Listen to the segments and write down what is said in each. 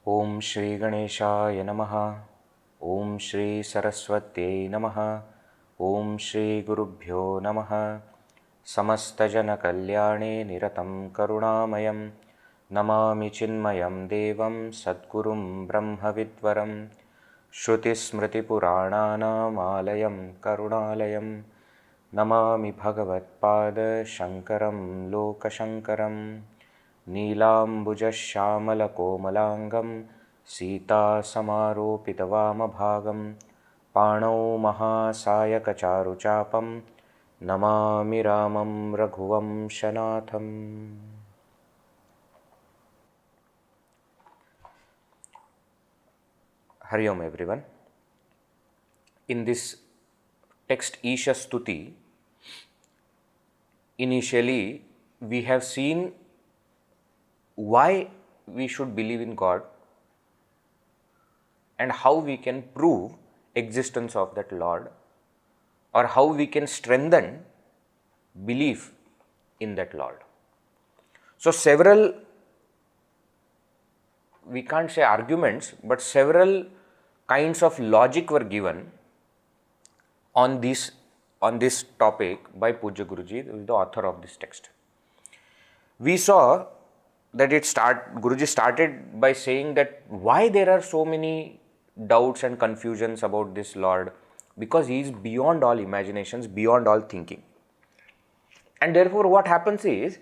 Om Shri Ganeshaya Namaha. Om Shri Saraswatyai Namaha. Om Shri Gurubhyo Namaha. Samastajana Kalyane Niratam Karunamayam Namami Chinmayam Devam Sadgurum Brahmavidvaram Shruti Smriti Purananam Alayam Karunalayam Namami Bhagavat Pada Shankaram Lokashankaram नीलाम्बुजश्यामलकोमलाङ्गं सीतासमारोपितवामभागं पाणौ महासायकचारुचापं Namami रामं रघुवंशनाथम्. Hari Om everyone. In this text Isha Stuti, initially we have seen why we should believe in God and how we can prove existence of that Lord, or how we can strengthen belief in that Lord. So several, we can't say arguments, but several kinds of logic were given on this topic by Pujya Guruji, who is the author of this text. We saw that Guruji started by saying that why there are so many doubts and confusions about this Lord, because he is beyond all imaginations, beyond all thinking. And therefore what happens is,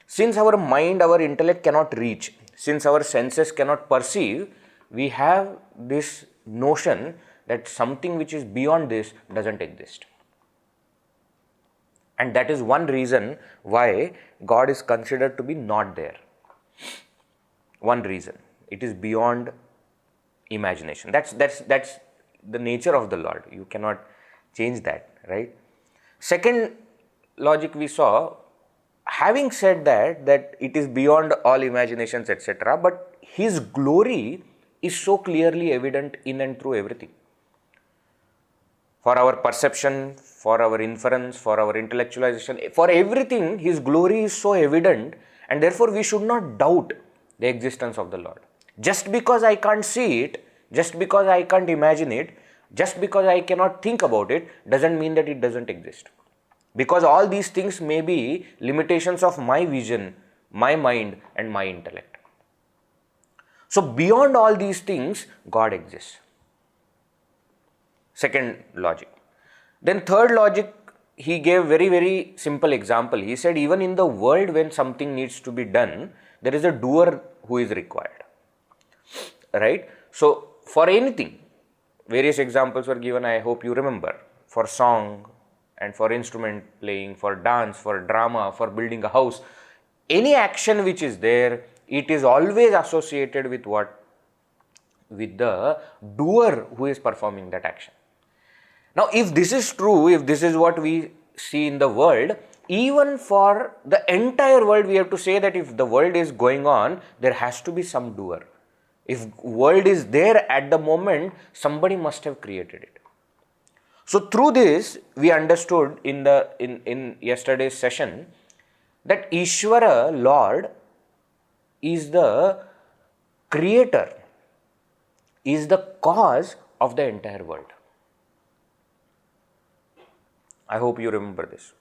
since our mind, our intellect cannot reach, since our senses cannot perceive, we have this notion that something which is beyond this doesn't exist. And that is one reason why God is considered to be not there. One reason, it is beyond imagination. That's the nature of the Lord. You cannot change that, right? Second logic we saw, having said that it is beyond all imaginations, etc., but His glory is so clearly evident in and through everything. For our perception, for our inference, for our intellectualization, for everything, His glory is so evident, and therefore we should not doubt the existence of the Lord. Just because I can't see it, just because I can't imagine it, just because I cannot think about it, doesn't mean that it doesn't exist. Because all these things may be limitations of my vision, my mind and my intellect. So beyond all these things, God exists. Second logic. Then third logic, he gave very, very simple example. He said even in the world when something needs to be done, there is a doer who is required, right? So for anything, various examples were given, I hope you remember, for song and for instrument playing, for dance, for drama, for building a house. Any action which is there, it is always associated with what? With the doer who is performing that action. Now if this is true, if this is what we see in the world, even for the entire world, we have to say that if the world is going on, there has to be some doer. If world is there at the moment, somebody must have created it. So through this, we understood in yesterday's session that Ishvara, Lord, is the creator, is the cause of the entire world. I hope you remember this.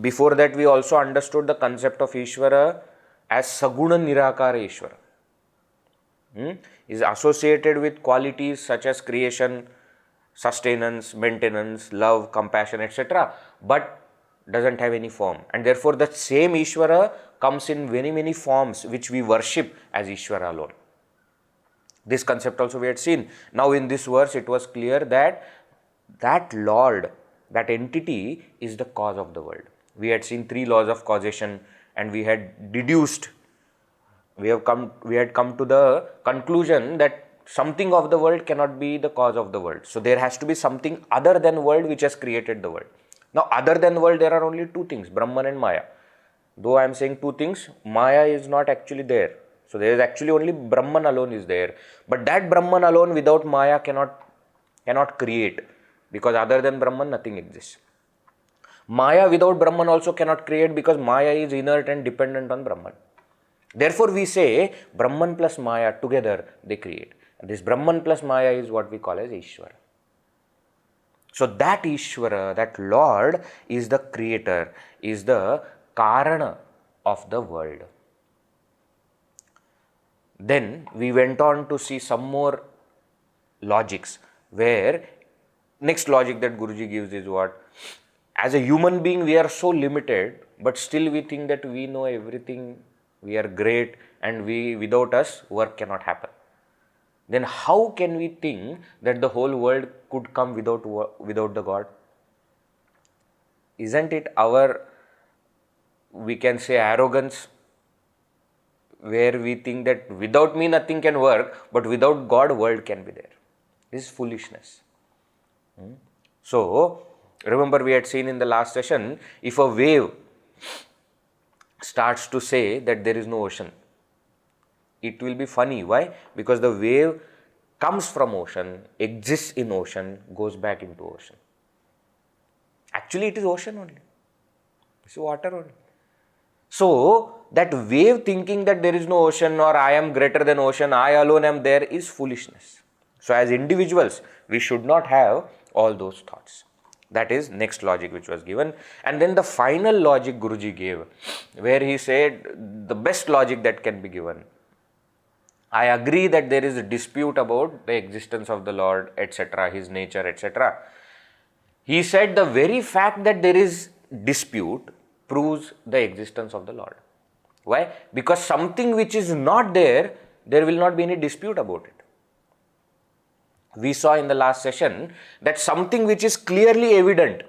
Before that, we also understood the concept of Ishvara as Saguna Nirakara Ishvara. Is associated with qualities such as creation, sustenance, maintenance, love, compassion, etc., but doesn't have any form. And therefore, the same Ishvara comes in very many forms which we worship as Ishvara alone. This concept also we had seen. Now in this verse, it was clear that that Lord, that entity is the cause of the world. We had seen 3 laws of causation and we had deduced, we had come to the conclusion that something of the world cannot be the cause of the world. So there has to be something other than world which has created the world. Now other than world, there are only 2 things, Brahman and Maya. Though I am saying 2 things, Maya is not actually there. So there is actually only Brahman alone is there. But that Brahman alone without Maya cannot create. Because other than Brahman, nothing exists. Maya without Brahman also cannot create, because Maya is inert and dependent on Brahman. Therefore, we say Brahman plus Maya together they create. And this Brahman plus Maya is what we call as Ishvara. So that Ishvara, that Lord, is the creator, is the Karana of the world. Then we went on to see some more logics, where next logic that Guruji gives is what? As a human being, we are so limited, but still we think that we know everything, we are great, and without us work cannot happen. Then how can we think that the whole world could come without the God? Isn't it our, we can say, arrogance, where we think that without me nothing can work, but without God world can be there? This is foolishness. So, remember we had seen in the last session, if a wave starts to say that there is no ocean, it will be funny. Why? Because the wave comes from ocean, exists in ocean, goes back into ocean. Actually, it is ocean only. It's water only. So, that wave thinking that there is no ocean, or I am greater than ocean, I alone am there, is foolishness. So, as individuals, we should not have all those thoughts. That is next logic which was given. And then the final logic Guruji gave, where he said the best logic that can be given. I agree that there is a dispute about the existence of the Lord, etc., His nature, etc. He said the very fact that there is dispute proves the existence of the Lord. Why? Because something which is not there, there will not be any dispute about it. We saw in the last session that something which is clearly evident,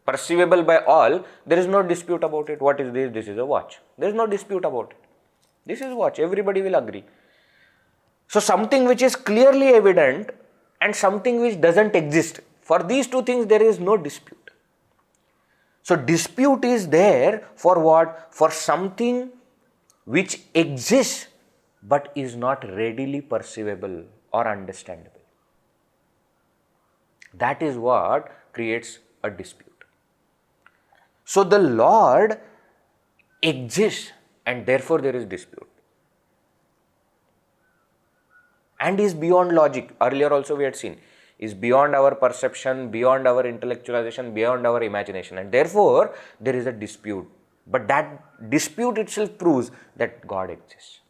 perceivable by all, there is no dispute about it. What is this? This is a watch. There is no dispute about it. This is watch. Everybody will agree. So something which is clearly evident and something which doesn't exist, for these two things there is no dispute. So dispute is there for what? For something which exists but is not readily perceivable or understandable. That is what creates a dispute. So the Lord exists and therefore there is dispute. And is beyond logic. Earlier also we had seen, is beyond our perception, beyond our intellectualization, beyond our imagination, and therefore there is a dispute. But that dispute itself proves that God exists.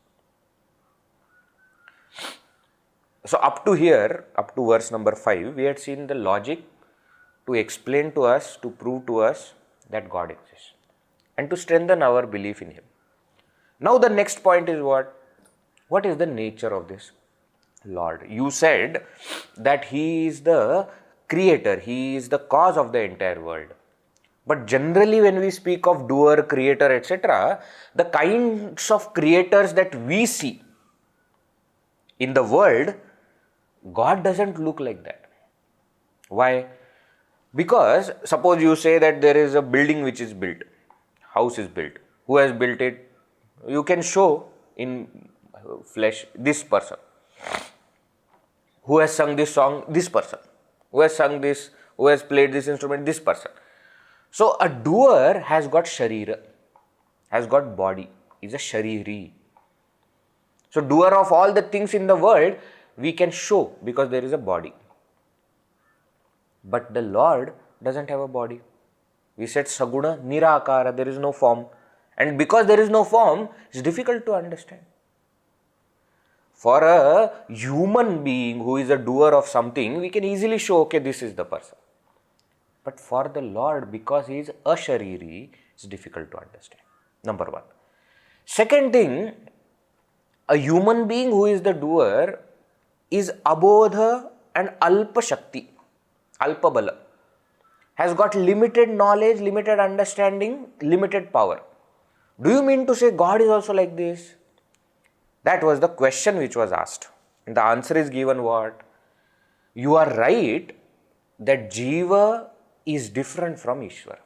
So up to here, up to verse number 5, we had seen the logic to explain to us, to prove to us that God exists and to strengthen our belief in Him. Now the next point is what? What is the nature of this Lord? You said that He is the creator, He is the cause of the entire world. But generally when we speak of doer, creator, etc., the kinds of creators that we see in the world, God doesn't look like that. Why? Because suppose you say that there is a building which is built, house is built. Who has built it? You can show in flesh this person. Who has sung this song? This person. Who has sung this? Who has played this instrument? This person. So a doer has got sharira, has got body, is a shariri. So doer of all the things in the world, we can show because there is a body. But the Lord doesn't have a body. We said saguna nirakara, there is no form. And because there is no form, it's difficult to understand. For a human being who is a doer of something, we can easily show, okay, this is the person. But for the Lord, because He is a shariri, it's difficult to understand. Number one. Second thing, a human being who is the doer is abodha and alpa shakti, alpa bala, has got limited knowledge, limited understanding, limited power. Do you mean to say God is also like this? That was the question which was asked. And the answer is given what? You are right that Jiva is different from Ishvara.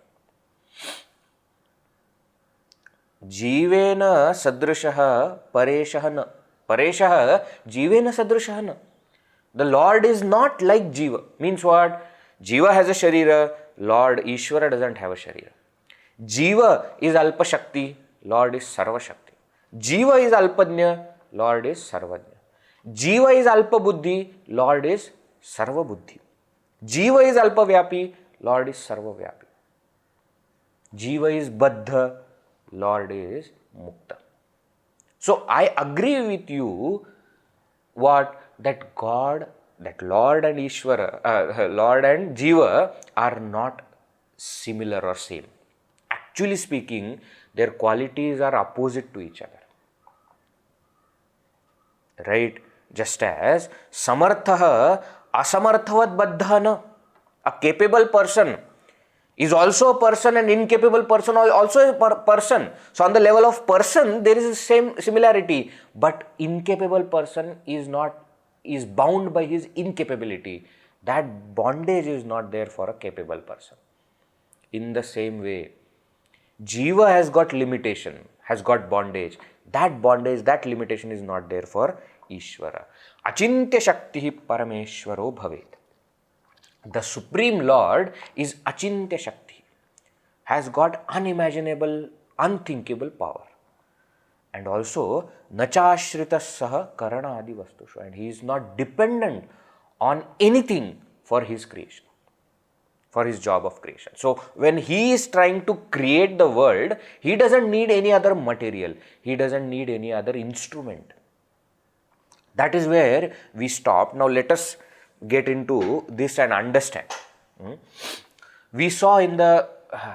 Jivena sadrishaha pareshaha na. Pareshaha jivena sadrishaha na. The Lord is not like Jiva. Means what? Jiva has a sharira, Lord Ishvara doesn't have a sharira. Jiva is alpa shakti, Lord is sarva shakti. Jiva is Alpanya, Lord is Sarvanya. Jiva is Alpa Buddhi, Lord is Sarva Buddhi. Jiva is Alpa Vyapi, Lord is Sarva Vyapi. Jiva is Baddha, Lord is Mukta. So I agree with you that God, that Lord and Ishvara, Lord and Jiva are not similar or same. Actually speaking, their qualities are opposite to each other. Right? Just as Samartha Asamarthavad Baddhana, a capable person is also a person, and incapable person also a person. So on the level of person, there is the same similarity, but incapable person is bound by his incapability. That bondage is not there for a capable person. In the same way, Jiva has got limitation, has got bondage. That bondage, that limitation is not there for Ishvara. Achintya Shakti Parameshwaro Bhavet. The Supreme Lord is Achintya Shakti, has got unimaginable, unthinkable power. And also, Nachashrita Saha Karana Adi Vastushu, and he is not dependent on anything for his creation, for his job of creation. So, when he is trying to create the world, he doesn't need any other material, he doesn't need any other instrument. That is where we stop. Now, let us get into this and understand. We saw in the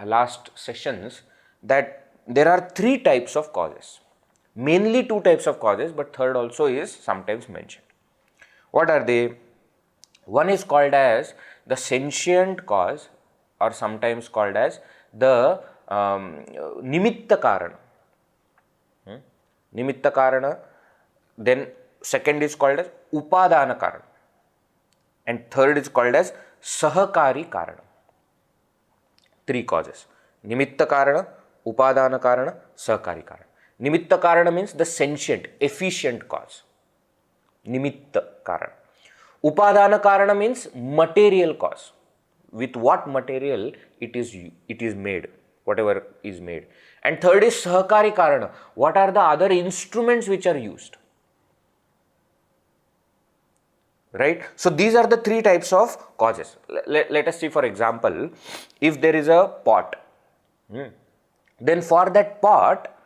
last sessions that there are three types of causes. Mainly two types of causes, but third also is sometimes mentioned. What are they? One is called as the sentient cause, or sometimes called as the Nimitta Karana. Nimitta Karana. Then second is called as Upadana Karana. And third is called as Sahakari Karana. Three causes. Nimitta Karana, Upadana Karana, Sahakari Karana. Nimitta Karana means the sentient, efficient cause. Nimitta Karana. Upadana Karana means material cause. With what material it is made, whatever is made. And third is Sahakari Karana. What are the other instruments which are used? Right? So these are the three types of causes. Let us see, for example, if there is a pot, then for that pot,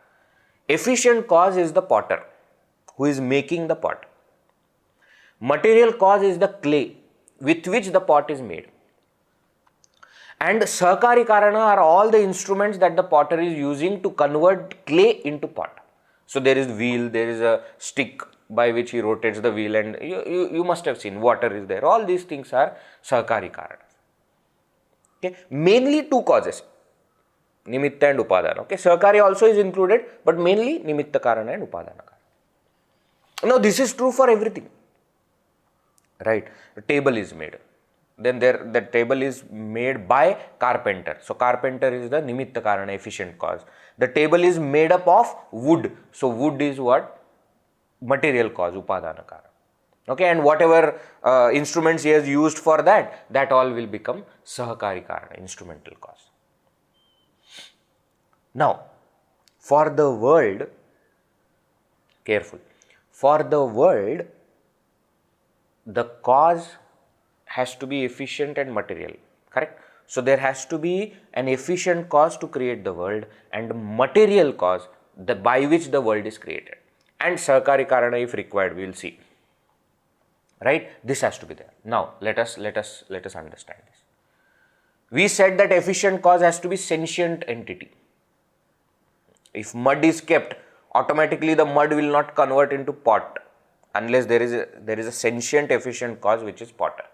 efficient cause is the potter who is making the pot. Material cause is the clay with which the pot is made. And Sahakari Karana are all the instruments that the potter is using to convert clay into pot. So there is wheel, there is a stick by which he rotates the wheel, and you must have seen water is there. All these things are Sahakari Karana. Okay. Mainly two causes, Nimitta and Upadana. Okay. Sahakari also is included, but mainly Nimitta Karana and Upadana Karana. Now this is true for everything. Right. The table is made. Then the table is made by carpenter. So carpenter is the Nimitta Karana, efficient cause. The table is made up of wood. So wood is what? Material cause, Upadana Karana. Okay, and whatever instruments he has used for that all will become Sahakari Karana, instrumental cause. Now, for the world, careful, for the world, the cause has to be efficient and material, correct? So there has to be an efficient cause to create the world and material cause by which the world is created. And Sahakari Karana if required, we will see. Right? This has to be there. Now, let us understand this. We said that efficient cause has to be sentient entity. If mud is kept, automatically the mud will not convert into pot unless there is a sentient efficient cause which is potter.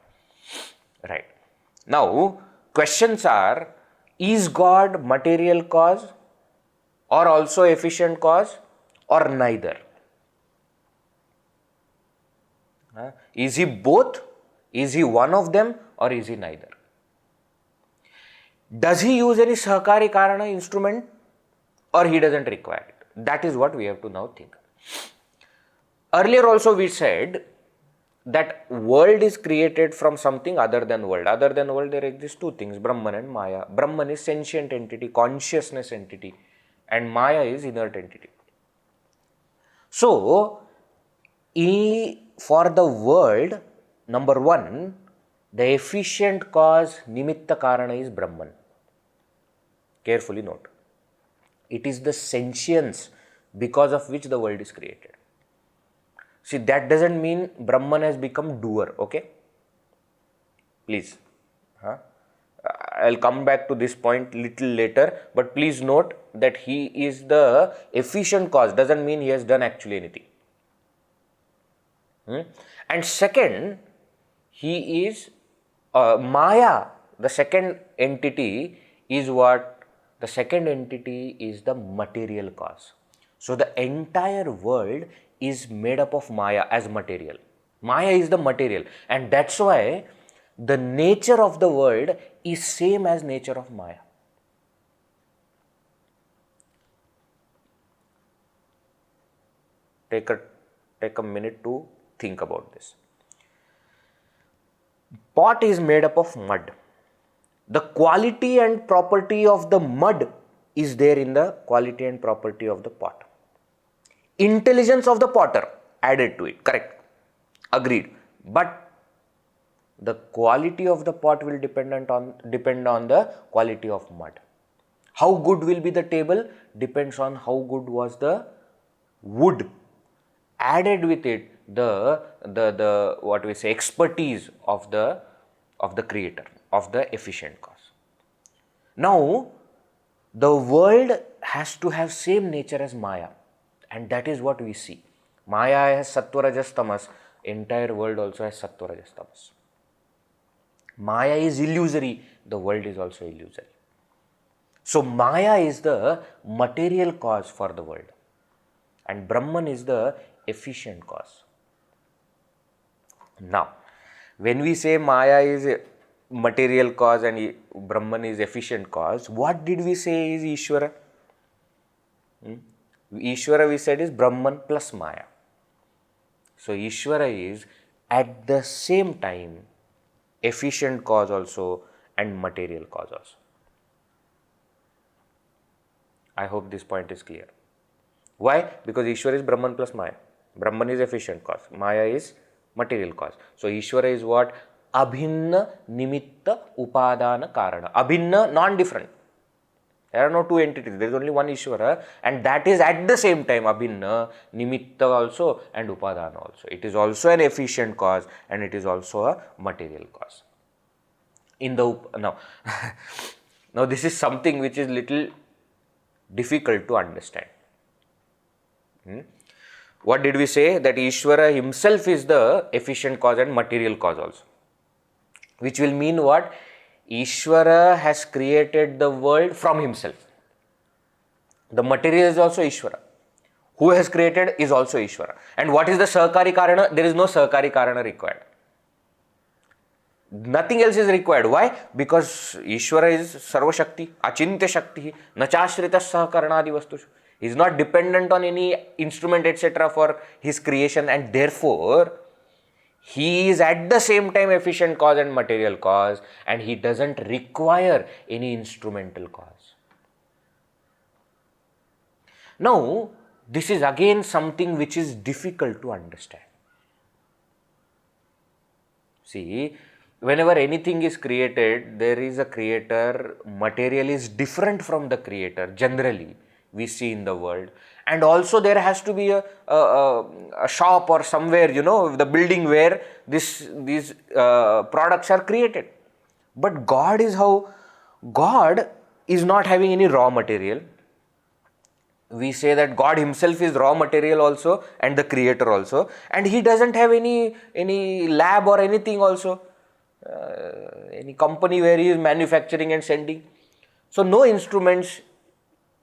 Right. Now, questions are, is God material cause or also efficient cause or neither? Is he both? Is he one of them or is he neither? Does he use any Sahakari Karana instrument or he doesn't require it? That is what we have to now think. Earlier also we said that world is created from something other than world. Other than world there exist two things, Brahman and Maya. Brahman is sentient entity, consciousness entity, and Maya is inert entity. So, for the world, number one, the efficient cause, nimitta karana, is Brahman. Carefully note. It is the sentience because of which the world is created. See, that doesn't mean Brahman has become doer, okay? Please. I'll come back to this point little later, but please note that he is the efficient cause, doesn't mean he has done actually anything. And second, he is Maya, the second entity is what? The second entity is the material cause. So the entire world is made up of Maya as material. Maya is the material, and that's why the nature of the world is same as nature of Maya. Take a minute to think about this. Pot is made up of mud. The quality and property of the mud is there in the quality and property of the pot. Intelligence of the potter added to it, correct, agreed. But the quality of the pot will depend on the quality of mud. How good will be the table depends on how good was the wood. Added with it the what we say expertise of the creator, of the efficient cause. Now, the world has to have same nature as Maya, and that is what we see. Maya has Sattva, Rajas, Tamas. Entire world also has Sattva, Rajas, Tamas. Maya is illusory. The world is also illusory. So Maya is the material cause for the world, and Brahman is the efficient cause. Now, when we say Maya is a material cause and Brahman is efficient cause, what did we say is Ishvara? Ishvara we said is Brahman plus Maya. So Ishvara is at the same time efficient cause also and material cause also. I hope this point is clear. Why? Because Ishvara is Brahman plus Maya. Brahman is efficient cause. Maya is material cause. So Ishvara is what? Abhinna nimitta upadana karana. Abhinna, non-different. There are no two entities. There is only one Ishvara, and that is at the same time Abhinna, nimitta also and upadana also. It is also an efficient cause and it is also a material cause. Now this is something which is little difficult to understand. What did we say? That Ishvara himself is the efficient cause and material cause also. Which will mean what? Ishvara has created the world from himself. The material is also Ishvara. Who has created is also Ishvara. And what is the Sahakari Karana? There is no Sahakari Karana required. Nothing else is required. Why? Because Ishvara is Sarva Shakti, Achintya Shakti, Nachashrita Sahakarnadi Vastushu. He is not dependent on any instrument etc. for his creation, and therefore he is at the same time efficient cause and material cause, and he doesn't require any instrumental cause. Now, this is again something which is difficult to understand. See, whenever anything is created, there is a creator, material is different from the creator generally. We see in the world, and also there has to be a shop or somewhere, the building where these products are created. But God is how? God is not having any raw material. We say that God himself is raw material also and the creator also, and he doesn't have any lab or anything also, any company where he is manufacturing and sending. So no instruments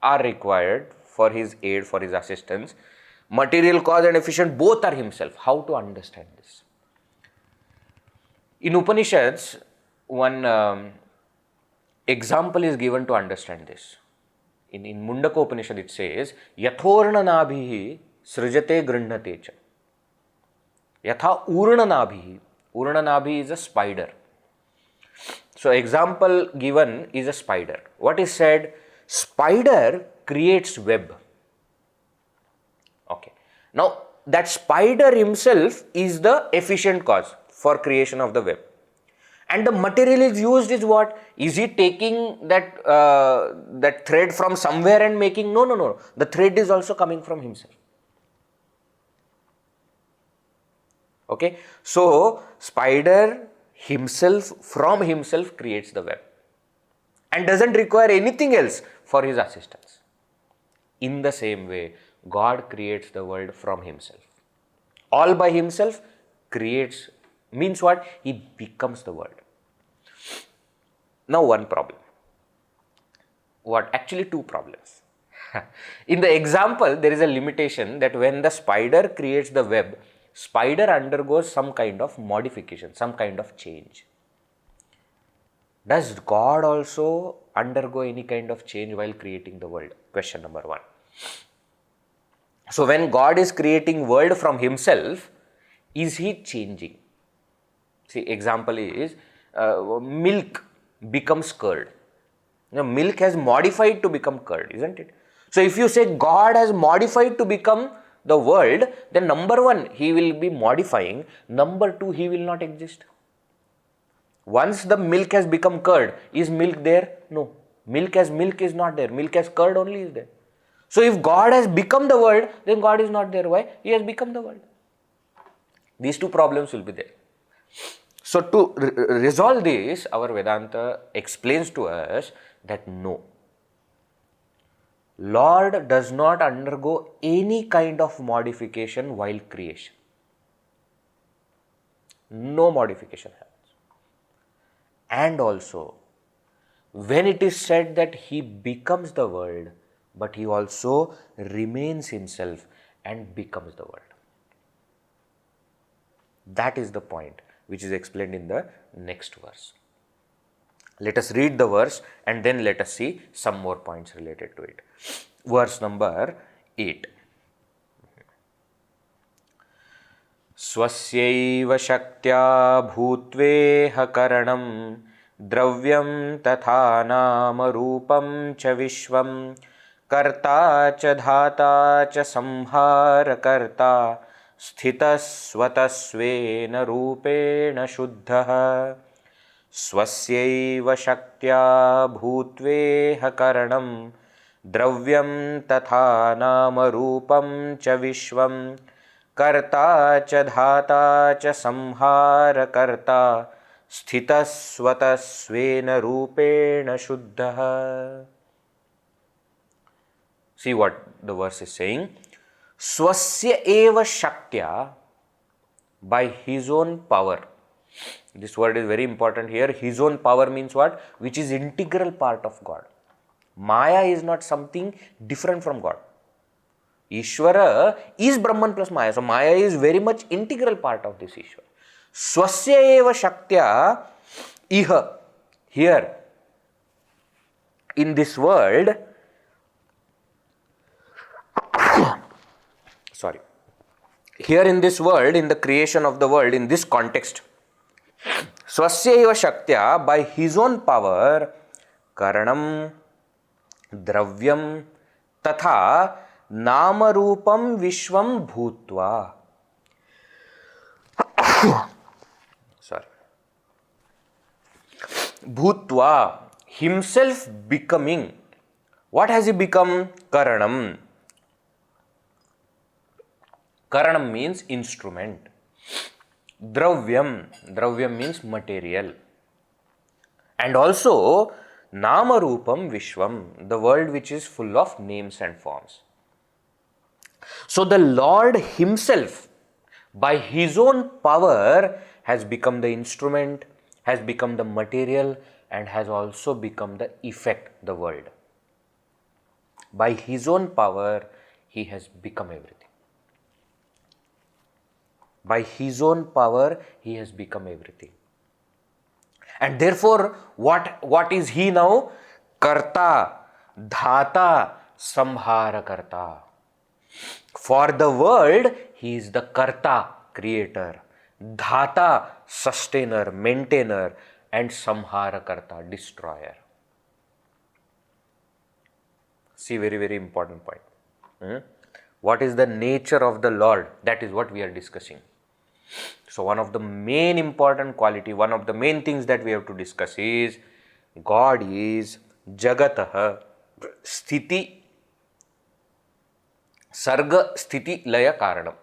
are required for his aid, for his assistance. Material cause and efficient both are himself. How to understand this? In Upanishads, one example is given to understand this. In Mundaka Upanishad it says, Yathorna nabhihi srijate grindhate cha. Yatha urna nabhihi. Urna nabhi is a spider. So example given is a spider. What is said? Spider creates web. Okay. Now, that spider himself is the efficient cause for creation of the web. And the material is used is what? Is he taking that thread from somewhere and making? No, no, no. The thread is also coming from himself. Okay. So, spider himself, from himself, creates the web and doesn't require anything else for his assistance. In the same way, God creates the world from himself. All by himself creates, means what? He becomes the world. Now one problem. What? Actually two problems. In the example, there is a limitation that when the spider creates the web, spider undergoes some kind of modification, some kind of change. Does God also undergo any kind of change while creating the world? Question number one. So when God is creating world from himself, is he changing? See, example is milk becomes curd. Now, milk has modified to become curd, isn't it? So if you say God has modified to become the world, then number one, he will be modifying. Number two, he will not exist. Once the milk has become curd, is milk there? No. Milk as milk is not there. Milk as curd only is there. So if God has become the world, then God is not there. Why? He has become the world. These two problems will be there. So to resolve this, our Vedanta explains to us that no, Lord does not undergo any kind of modification while creation. No modification happens. And also, when it is said that he becomes the world, but he also remains himself and becomes the world. That is the point which is explained in the next verse. Let us read the verse and then let us see some more points related to it. Verse number 8. Swasyaiva shaktya bhutveha karanam dravyam tatha nama rupam cha vishvam karta cha dhata cha samhara karta स्थितस्वतस्वेन रूपेण शुद्धः स्वस्यैव शक्त्या भूत्वेह करणं द्रव्यं तथा नाम रूपं च विश्वं कर्ता च धाता च संहारकर्ता स्थितस्वतस्वेन रूपेण शुद्धः. See what the verse is saying. Swasya eva shaktya, by his own power. This word is very important here. His own power means what? Which is integral part of God. Maya is not something different from God. Ishvara is Brahman plus Maya. So Maya is very much integral part of this Ishvara. Swasya eva shaktya iha. Here in this world, here in this world, in the creation of the world, in this context, Swasya eva shaktya, by his own power, karanam, dravyam, tatha, nama rupam vishwam bhutva. Bhutva, himself becoming. What has he become? Karanam. Karanam means instrument. Dravyam. Dravyam means material. And also, Nama Rupam Vishwam, the world which is full of names and forms. So the Lord himself, by his own power, has become the instrument, has become the material, and has also become the effect, the world. By his own power, he has become everything. By his own power, he has become everything. And therefore, what is he now? Karta, dhata, samhara karta. For the world, he is the karta, creator, dhata, sustainer, maintainer, and samhara karta, destroyer. See, very, very important point. What is the nature of the Lord? That is what we are discussing. So one of the main important quality, one of the main things that we have to discuss is God is Jagatah Sthiti Sarga Sthiti Laya Karanam.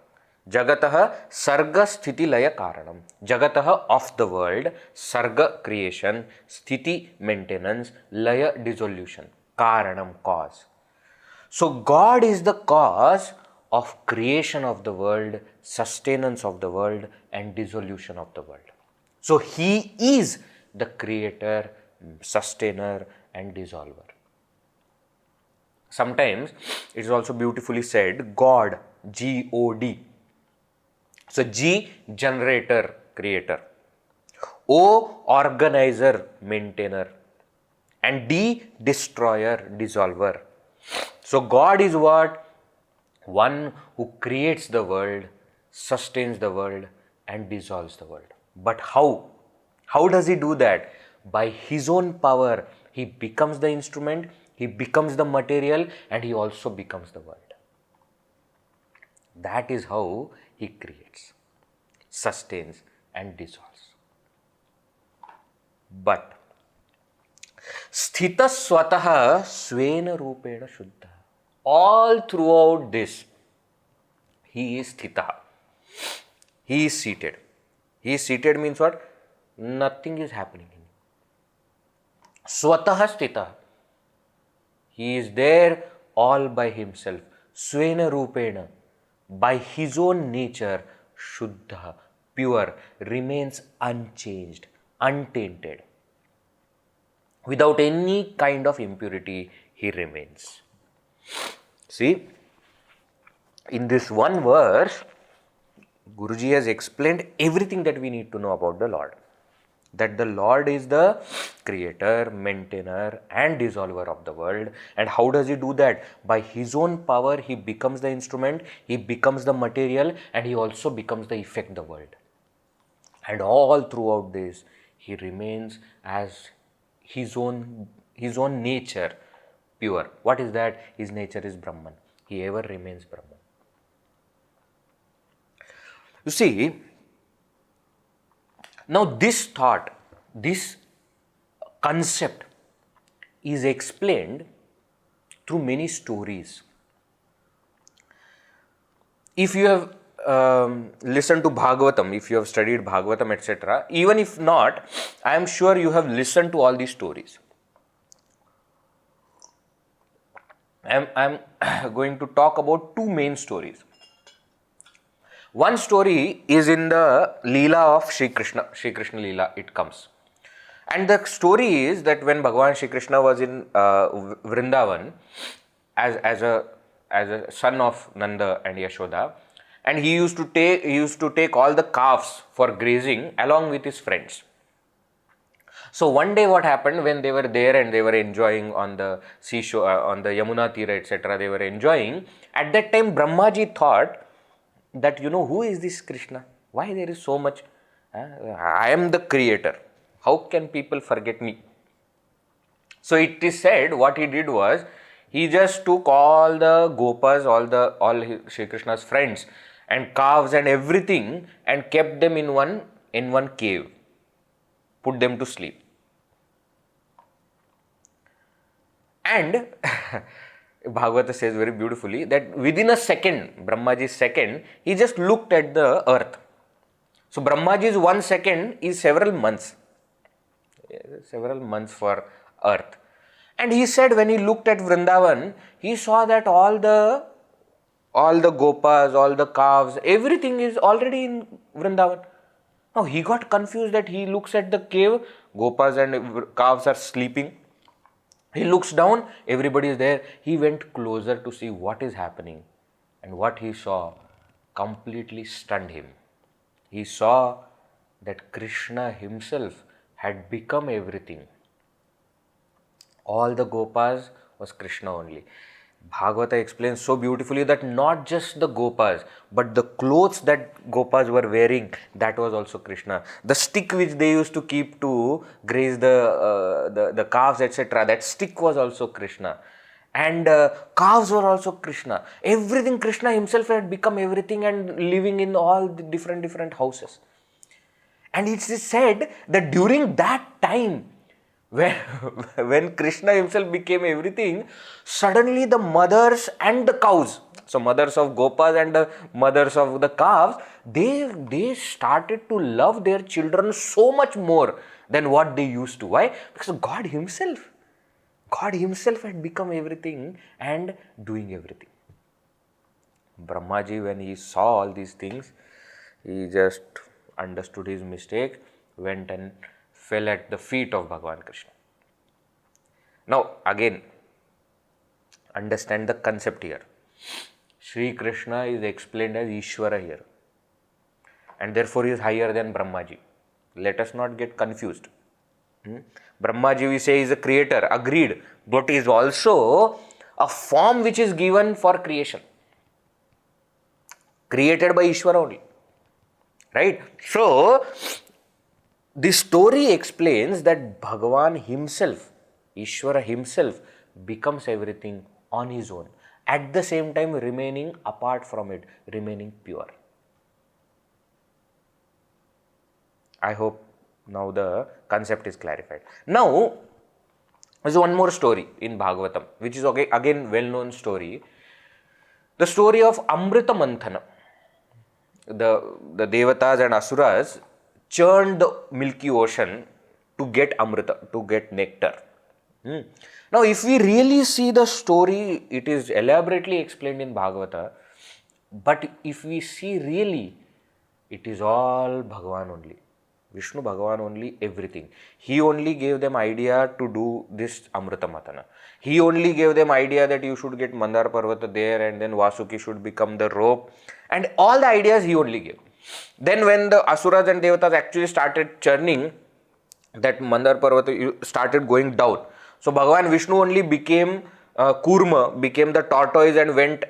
Jagatah Sarga Sthiti Laya Karanam. Jagatah of the world, Sarga creation, Sthiti maintenance, Laya dissolution. Karanam cause. So God is the cause of creation of the world, sustenance of the world, and dissolution of the world. So He is the creator, sustainer, and dissolver. Sometimes it is also beautifully said God, G-O-D. So G, generator, creator. O, organizer, maintainer. And D, destroyer, dissolver. So God is what? One who creates the world, sustains the world, and dissolves the world. But how? How does He do that? By His own power, He becomes the instrument, He becomes the material, and He also becomes the world. That is how He creates, sustains, and dissolves. But Sthita Swataha Svena Rupena Shuddha. All throughout this, He is Sthita. He is seated. He is seated means what? Nothing is happening. Swataha Sthita. He is there all by Himself. Svena Rupena. By His own nature, Shuddha, pure, remains unchanged, untainted. Without any kind of impurity, He remains. See, in this one verse, Guruji has explained everything that we need to know about the Lord. That the Lord is the creator, maintainer, and dissolver of the world. And how does He do that? By His own power, He becomes the instrument, He becomes the material, and He also becomes the effect, the world. And all throughout this, He remains as His own nature, pure. What is that? His nature is Brahman. He ever remains Brahman. You see, now this thought, this concept is explained through many stories. If you have listened to Bhagavatam, if you have studied Bhagavatam, etc., even if not, I am sure you have listened to all these stories. I am going to talk about two main stories. One story is in the Leela of Shri Krishna Leela, it comes. And the story is that when Bhagavan Shri Krishna was in Vrindavan as a son of Nanda and Yashoda, and he used to take all the calves for grazing along with his friends. So one day what happened, when they were there and they were enjoying on the seashore, on the Yamuna Tira, etc., they were enjoying, at that time Brahmaji thought that, who is this Krishna? Why there is so much? I am the creator. How can people forget me? So it is said what he did was, he just took all the gopas, all Shri Krishna's friends and calves and everything and kept them in one cave, put them to sleep. And Bhagavata says very beautifully that within a second, Brahmaji's second, he just looked at the earth. So Brahmaji's 1 second is several months for earth. And he said when he looked at Vrindavan, he saw that all the gopas, all the calves, everything is already in Vrindavan. Now he got confused that he looks at the cave, gopas and calves are sleeping. He looks down, everybody is there. He went closer to see what is happening. And what he saw completely stunned him. He saw that Krishna himself had become everything. All the gopas was Krishna only. Bhagavata explains so beautifully that not just the gopas, but the clothes that gopas were wearing, that was also Krishna. The stick which they used to keep to graze the calves, etc., that stick was also Krishna. And calves were also Krishna. Everything, Krishna himself had become everything and living in all the different houses. And it is said that during that time, when, when Krishna himself became everything, suddenly the mothers and the cows, so mothers of Gopas and the mothers of the calves, they started to love their children so much more than what they used to. Why? Because God himself had become everything and doing everything. Brahmaji, when he saw all these things, he just understood his mistake, went and fell at the feet of Bhagavan Krishna. Now, again, understand the concept here. Sri Krishna is explained as Ishvara here, and therefore he is higher than Brahmaji. Let us not get confused. Brahmaji, we say, is a creator, agreed, but is also a form which is given for creation, created by Ishvara only. Right? So, the story explains that Bhagavan himself, Ishvara himself, becomes everything on his own, at the same time remaining apart from it, remaining pure. I hope now the concept is clarified. Now, there's one more story in Bhagavatam, which is again well-known story. The story of Amrita Manthana. The Devatas and Asuras churned the milky ocean to get Amrita, to get nectar. Now, if we really see the story, it is elaborately explained in Bhagavata, but if we see really, it is all Bhagavan only. Vishnu Bhagavan only, everything. He only gave them idea to do this Amrita Matana. He only gave them idea that you should get Mandar Parvata there and then Vasuki should become the rope. And all the ideas he only gave. Then when the Asuras and Devatas actually started churning, that Mandar Parvata started going down. So Bhagavan Vishnu only became Kurma, became the tortoise and went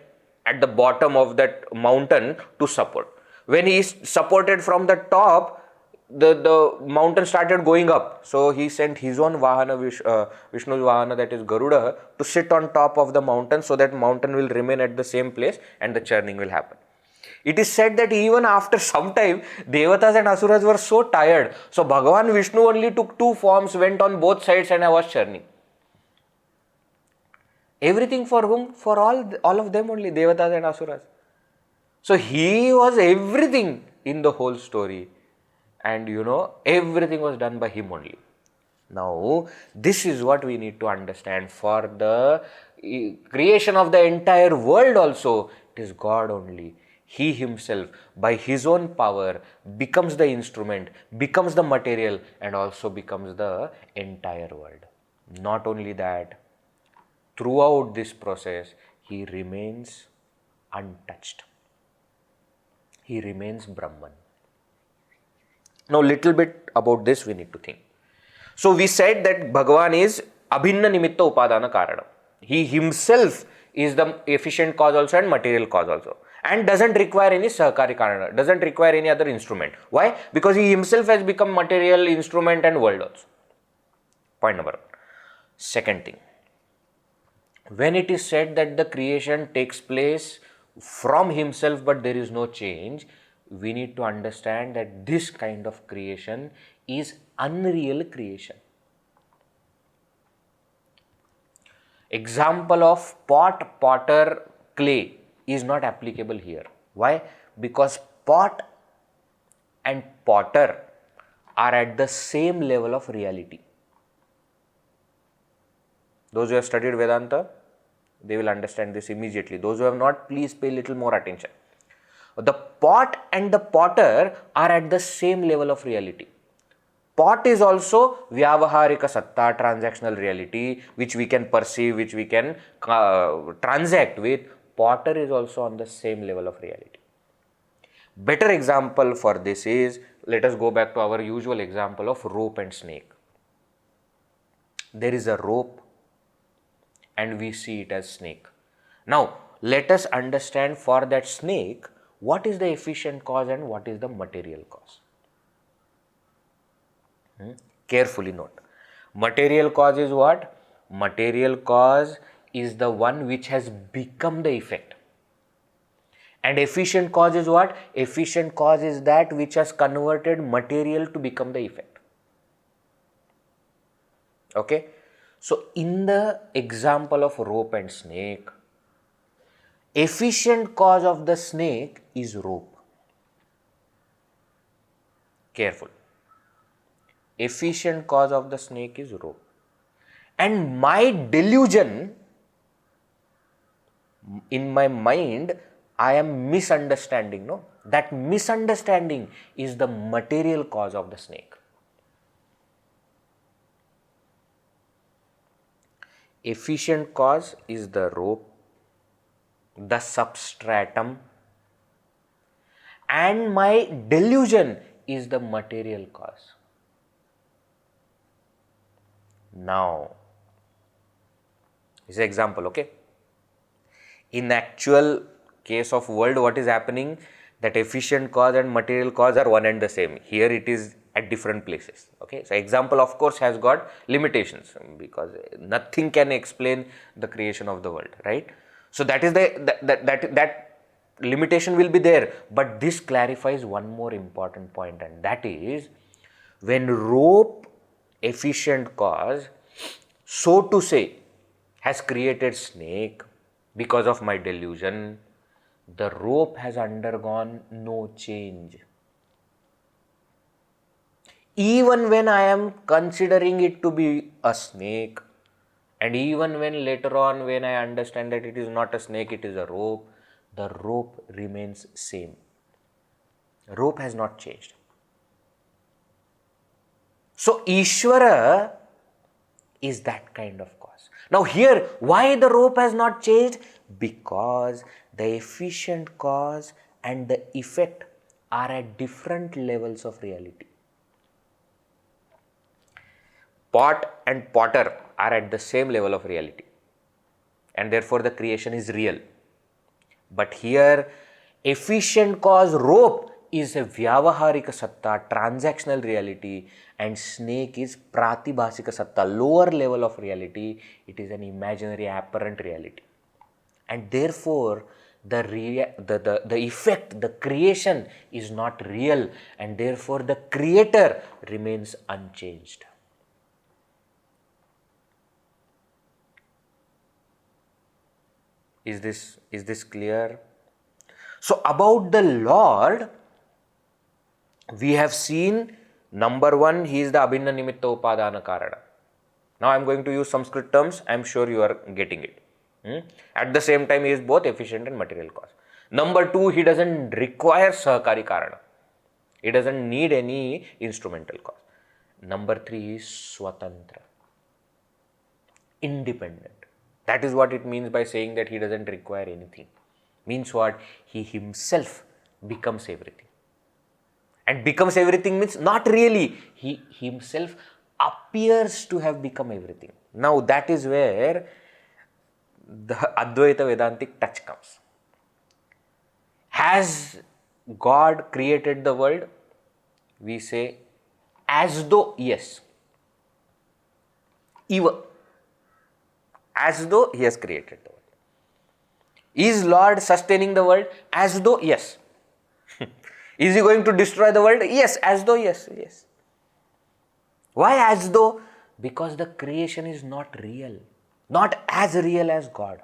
at the bottom of that mountain to support. When he supported from the top, the mountain started going up. So he sent his own Vahana, Vishnu's Vahana, that is Garuda, to sit on top of the mountain so that mountain will remain at the same place and the churning will happen. It is said that even after some time, Devatas and Asuras were so tired. So Bhagavan Vishnu only took two forms, went on both sides and I was churning. Everything for whom? For all of them only, Devatas and Asuras. So he was everything in the whole story. And everything was done by him only. Now, this is what we need to understand. For the creation of the entire world also, it is God only. He himself, by his own power, becomes the instrument, becomes the material, and also becomes the entire world. Not only that, throughout this process, he remains untouched. He remains Brahman. Now, little bit about this we need to think. So, we said that Bhagavan is Abhinna Nimitta Upadana Karanam. He himself is the efficient cause also and material cause also. And doesn't require any Sahakari Karana, doesn't require any other instrument. Why? Because he himself has become material, instrument and world also. Point number one. Second thing. When it is said that the creation takes place from himself but there is no change, we need to understand that this kind of creation is unreal creation. Example of pot, potter, clay is not applicable here. Why? Because pot and potter are at the same level of reality. Those who have studied Vedanta, they will understand this immediately. Those who have not, please pay little more attention. The pot and the potter are at the same level of reality. Pot is also Vyavaharika Satta, transactional reality, which we can perceive, which we can transact with. Potter is also on the same level of reality. Better example for this is, let us go back to our usual example of rope and snake. There is a rope and we see it as snake. Now, let us understand for that snake, what is the efficient cause and what is the material cause. Carefully note. Material cause is what? Material cause is the one which has become the effect. And efficient cause is what? Efficient cause is that which has converted material to become the effect. Okay? So, in the example of rope and snake, efficient cause of the snake is rope. Careful. Efficient cause of the snake is rope. And my delusion, in my mind, I am misunderstanding, no? That misunderstanding is the material cause of the snake. Efficient cause is the rope, the substratum, and my delusion is the material cause. Now, this is an example, okay? In actual case of world, what is happening? That efficient cause and material cause are one and the same. Here it is at different places. Okay, so example of course has got limitations because nothing can explain the creation of the world, right? So that is that limitation will be there. But this clarifies one more important point, and that is when rope, efficient cause, so to say, has created snake because of my delusion, the rope has undergone no change. Even when I am considering it to be a snake, and even when later on when I understand that it is not a snake, it is a rope, the rope remains same. Rope has not changed. So Ishvara is that kind of cause. Now here, why the rope has not changed? Because the efficient cause and the effect are at different levels of reality. Pot and potter are at the same level of reality, and therefore the creation is real. But here, efficient cause rope is a vyavaharika satta, transactional reality, and snake is pratibhasika satta, lower level of reality. It is an imaginary apparent reality, and therefore the effect, the creation is not real, and therefore the creator remains unchanged. Is this clear? So about the Lord, we have seen number one, he is the abhinna nimitta upadana karana. Now I am going to use Sanskrit terms, I am sure you are getting it. At the same time, he is both efficient and material cause. Number two, he doesn't require sahakari karana. He doesn't need any instrumental cause. Number three is swatantra, independent. That is what it means by saying that he doesn't require anything. Means what? He himself becomes everything. And becomes everything means not really. He himself appears to have become everything. Now that is where the Advaita Vedantic touch comes. Has God created the world? We say as though yes. Eva. As though he has created the world. Is Lord sustaining the world? As though yes. Is he going to destroy the world? Yes, as though yes. Why as though? Because the creation is not real. Not as real as God.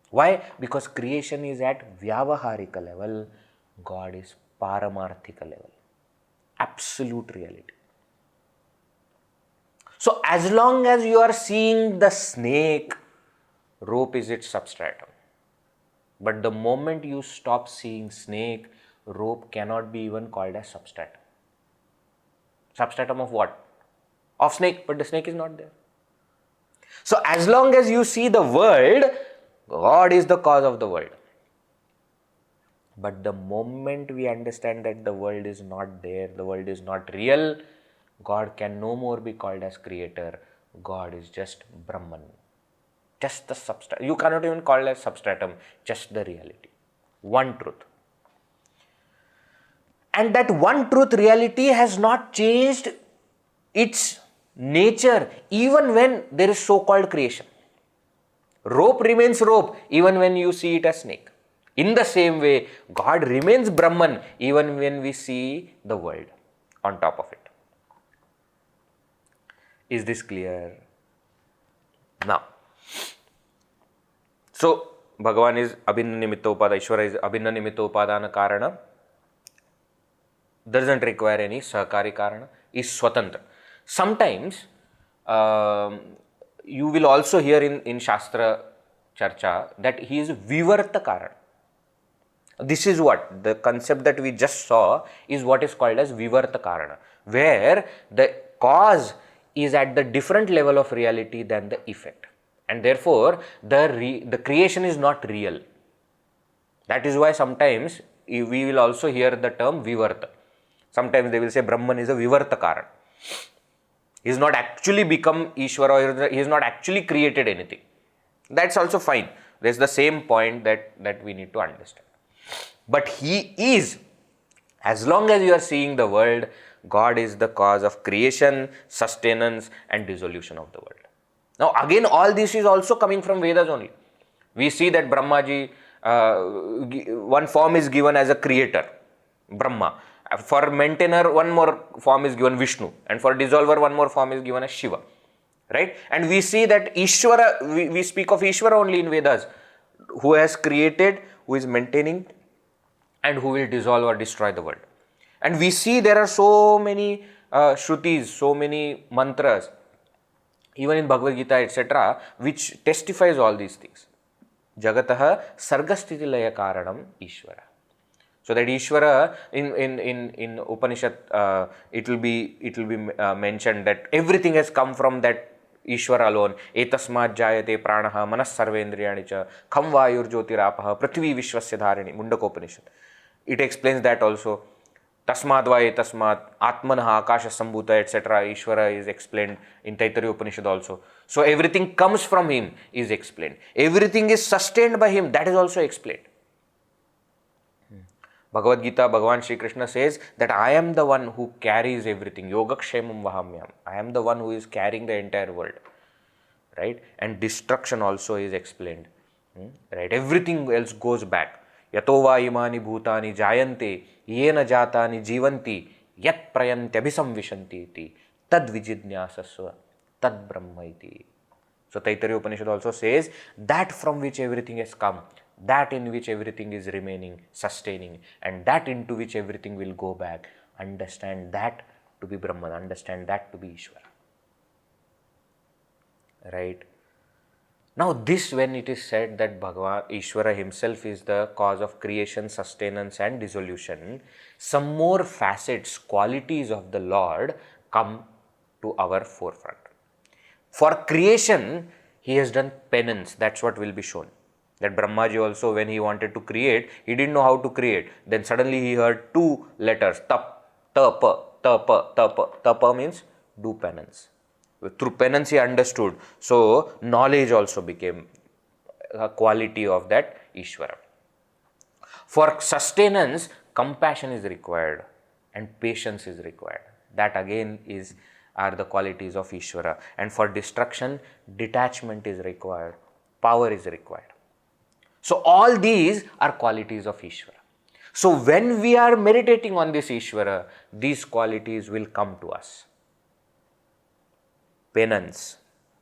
Why? Because creation is at vyavaharika level, God is paramarthika level. Absolute reality. So as long as you are seeing the snake, rope is its substratum. But the moment you stop seeing snake, rope cannot be even called as substratum. Substratum of what? Of snake, but the snake is not there. So as long as you see the world, God is the cause of the world. But the moment we understand that the world is not there, the world is not real, God can no more be called as creator. God is just Brahman. Just the substratum. You cannot even call it as substratum, just the reality. One truth. And that one truth reality has not changed its nature even when there is so-called creation. Rope remains rope even when you see it as snake. In the same way, God remains Brahman even when we see the world on top of it. Is this clear? Now, so Bhagavan is Abhinna Nimitta Upada, Ishvara is Abhinna Nimitta Upadana Karana, doesn't require any Sahakari Karana, is Swatantra. Sometimes you will also hear in Shastra Charcha that he is Vivarta Karana. This is what the concept that we just saw is what is called as Vivarta Karana, where the cause is at the different level of reality than the effect, and therefore the creation is not real. That is why sometimes we will also hear the term Vivarta. Sometimes they will say Brahman is a Vivarta Karana. He has not actually become Ishvara, or he has not actually created anything. That's also fine. There's the same point that we need to understand. But he is, as long as you are seeing the world, God is the cause of creation, sustenance and dissolution of the world. Now again, all this is also coming from Vedas only. We see that Brahmaji, one form is given as a creator, Brahma. For maintainer, one more form is given Vishnu, and for dissolver, one more form is given as Shiva. Right? And we see that Ishvara, we speak of Ishvara only in Vedas, who has created, who is maintaining, and who will dissolve or destroy the world. And we see there are so many Shrutis, so many mantras, even in Bhagavad Gita, etc., which testifies all these things. Jagataha sargasthiti laya karanam Ishvara. So that Ishvara in Upanishad, it will be mentioned that everything has come from that Ishvara alone. Etasmat jayate pranaha manas sarvendriyani cha kham vayur jyotirapah prithvi vishwasya dharini. Mundakopanishad. It explains that also. Tasmad va etasmat atmanaha akasha sambhuta, etc. Ishvara is explained in Taittiriya Upanishad also. So everything comes from him is explained. Everything is sustained by him, that is also explained. Bhagavad Gita, Bhagavan Shri Krishna says that I am the one who carries everything. Yogakshemam vahamyam. I am the one who is carrying the entire world. Right? And destruction also is explained. Right? Everything else goes back. Yato va imani bhutani jayante yena jatani jivanti yat prayanti abhisamvishanti iti tad vijidnyasasva tad brahma iti. So Taittiriya Upanishad also says that from which everything has come, that in which everything is remaining, sustaining, and that into which everything will go back. Understand that to be Brahman, understand that to be Ishvara. Right? Now this, when it is said that Bhagavan, Ishvara himself is the cause of creation, sustenance and dissolution, some more facets, qualities of the Lord come to our forefront. For creation, he has done penance, that's what will be shown. That Brahmaji also, when he wanted to create, he didn't know how to create. Then suddenly he heard two letters, tap, tapa, tapa, tapa. Tapa means do penance. Through penance he understood. So knowledge also became a quality of that Ishvara. For sustenance, compassion is required and patience is required. That again are the qualities of Ishvara. And for destruction, detachment is required, power is required. So all these are qualities of Ishvara. So when we are meditating on this Ishvara, these qualities will come to us. Penance,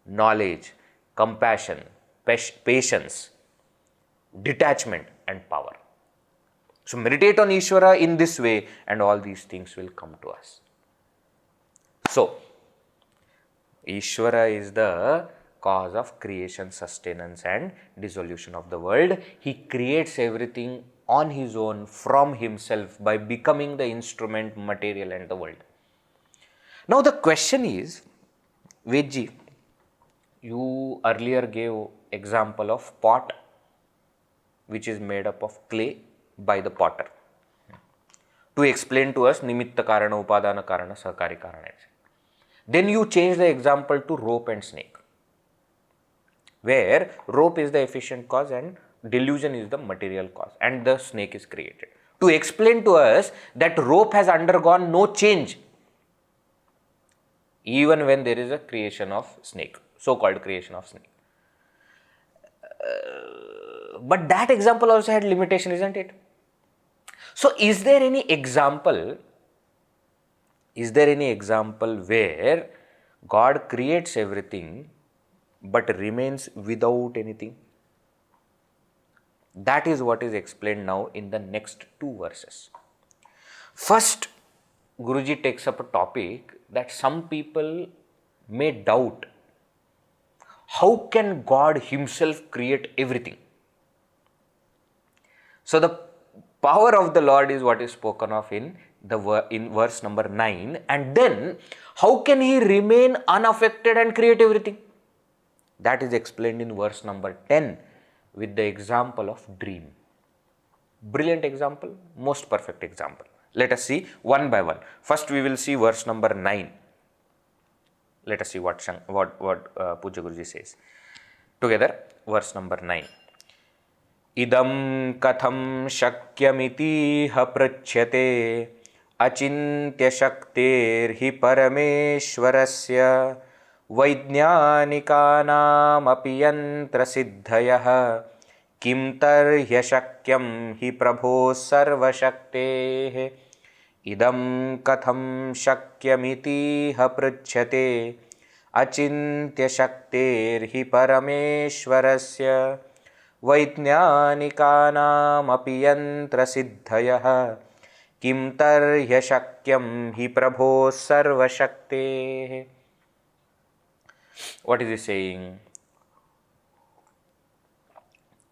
knowledge, compassion, patience, detachment and power. So meditate on Ishvara in this way and all these things will come to us. So, Ishvara is the cause of creation, sustenance and dissolution of the world. He creates everything on his own from himself by becoming the instrument, material and the world. Now the question is, Vedji, you earlier gave example of pot which is made up of clay by the potter to explain to us Nimitta Karana, Upadana Karana, Sahakari Karana, etc. Then you change the example to rope and snake, where rope is the efficient cause and delusion is the material cause and the snake is created. To explain to us that rope has undergone no change even when there is a creation of snake, so-called creation of snake. But that example also had limitation, isn't it? So is there any example where God creates everything but remains without anything? That is what is explained now in the next two verses. First, Guruji takes up a topic that some people may doubt. How can God himself create everything? So the power of the Lord is what is spoken of in verse number 9, and then how can he remain unaffected and create everything? That is explained in verse number 10 with the example of dream. Brilliant example, most perfect example. Let us see one by one. First we will see verse number 9. Let us see what Pujya Guruji says. Together, verse number 9. Idam katham shakyamiti ha prachyate achintya shakter hi parameshwarasya vaidnyanikanam api yantra siddhayah kim tarhya shakyam hi prabho sarva shakte. Idam katham shakyamiti ha prachyate achintya shakter hi parameshwarasya vaidnyanikanam api yantra siddhayah kim tarhya shakyam hi prabho sarva shakte. What is he saying?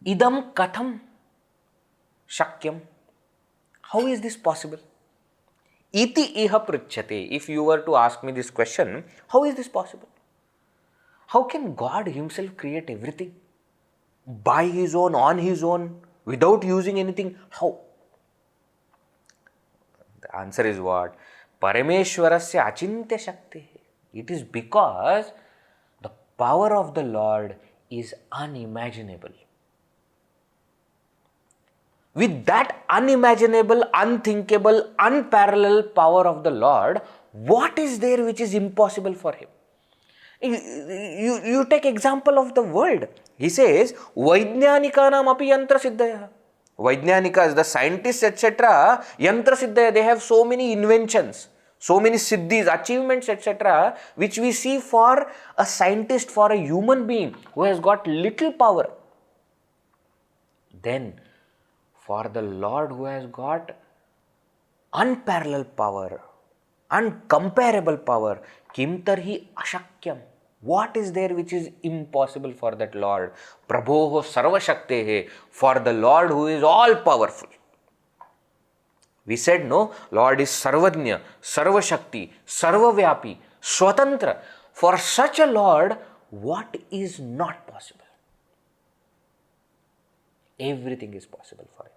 Idam katham shakyam. How is this possible? Iti iha prichyate. If you were to ask me this question, how is this possible? How can God himself create everything? By his own, on his own, without using anything? How? The answer is what? Parameshwarasya achintya shakti. It is because the power of the Lord is unimaginable. With that unimaginable, unthinkable, unparalleled power of the Lord, what is there which is impossible for him? You take example of the world. He says, Vaidnyanikanam api yantra siddhaya. Vaidnyanikas, the scientists, etc., yantra siddhaya, they have so many inventions, so many siddhis, achievements, etc., which we see for a scientist, for a human being who has got little power. Then, for the Lord who has got unparalleled power, uncomparable power, kim tarhi ashakyam. What is there which is impossible for that Lord? Prabhoho sarva shaktehe, for the Lord who is all powerful. We said no, Lord is sarvajna, sarva shakti, sarva vyapi, swatantra. For such a Lord, what is not possible? Everything is possible for him.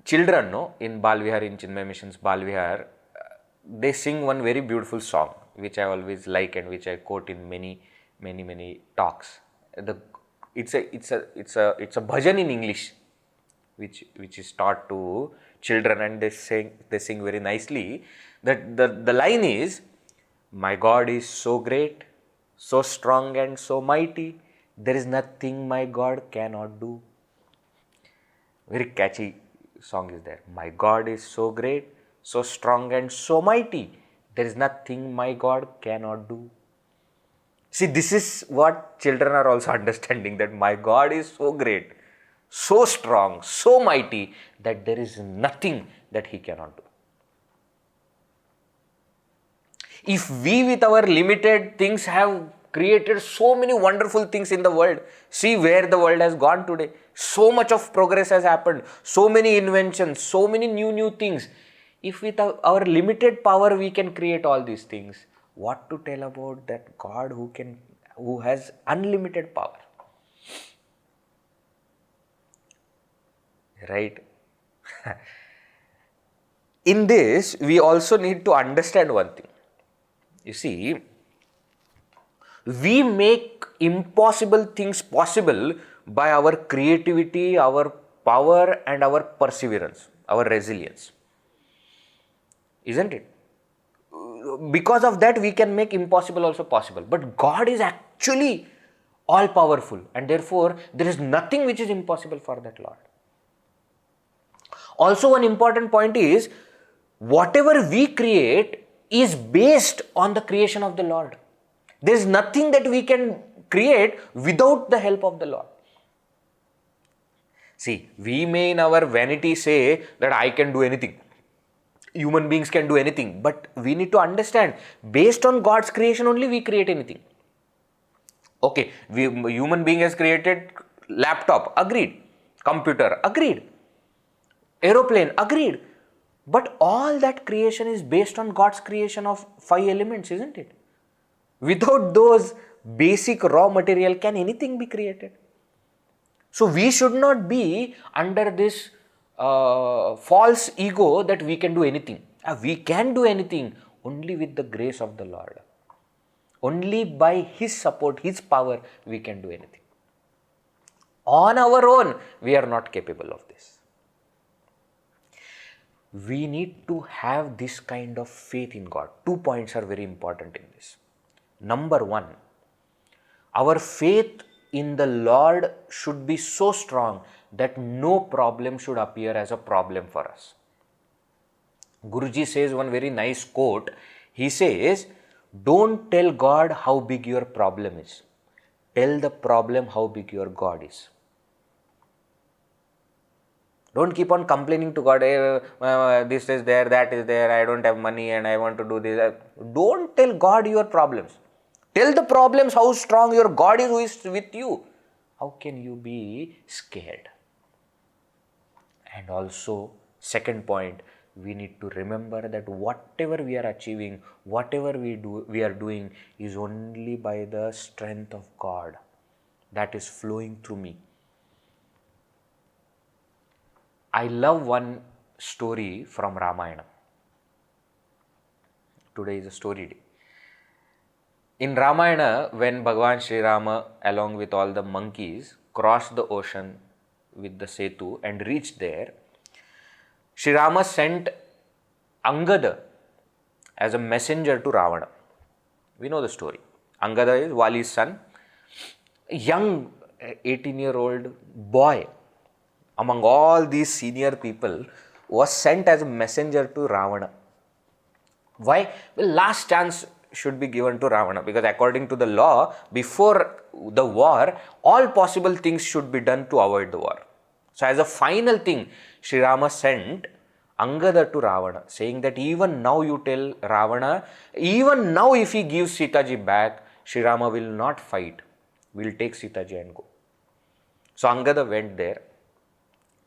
Children, no, in Balvihar, in Chinmay Mission's Balvihar, they sing one very beautiful song, which I always like and which I quote in many talks. It's a bhajan in English, which is taught to children, and they sing very nicely. That the line is, my God is so great, so strong and so mighty, there is nothing my God cannot do. Very catchy song is there. My God is so great, so strong and so mighty, there is nothing my God cannot do. See, this is what children are also understanding, that my God is so great, so strong, so mighty, that there is nothing that he cannot do. If we with our limited things have created so many wonderful things in the world, see where the world has gone today. So much of progress has happened, so many inventions, so many new things. If with our limited power we can create all these things, what to tell about that God who has unlimited power? Right? In this, we also need to understand one thing. You see, we make impossible things possible by our creativity, our power and our perseverance, our resilience. Isn't it? Because of that, we can make impossible also possible. But God is actually all powerful, and therefore there is nothing which is impossible for that Lord. Also, one important point is, whatever we create is based on the creation of the Lord. There is nothing that we can create without the help of the Lord. See, we may in our vanity say that I can do anything. Human beings can do anything. But we need to understand, based on God's creation only we create anything. Okay, human being has created laptop, agreed. Computer, agreed. Aeroplane, agreed. But all that creation is based on God's creation of 5 elements, isn't it? Without those basic raw material, can anything be created? So we should not be under this false ego that we can do anything. We can do anything only with the grace of the Lord. Only by His support, His power, we can do anything. On our own, we are not capable of this. We need to have this kind of faith in God. 2 points are very important in this. Number 1, our faith in the Lord should be so strong that no problem should appear as a problem for us. Guruji says one very nice quote. He says, don't tell God how big your problem is. Tell the problem how big your God is. Don't keep on complaining to God, this is there, that is there, I don't have money and I want to do this. Don't tell God your problems. Tell the problems how strong your God is who is with you. How can you be scared? And also, second point, we need to remember that whatever we are achieving, whatever we are doing is only by the strength of God that is flowing through me. I love one story from Ramayana. Today is a story day. In Ramayana, when Bhagavan Sri Rama along with all the monkeys crossed the ocean with the Setu and reached there, Sri Rama sent Angada as a messenger to Ravana. We know the story. Angada is Vali's son, a young 18-year-old boy among all these senior people was sent as a messenger to Ravana. Why? Well, last chance should be given to Ravana, because according to the law, before the war, all possible things should be done to avoid the war. So as a final thing, Sri Rama sent Angada to Ravana, saying that even now you tell Ravana, even now if he gives Sita ji back, Sri Rama will not fight, will take Sita ji and go. So Angada went there.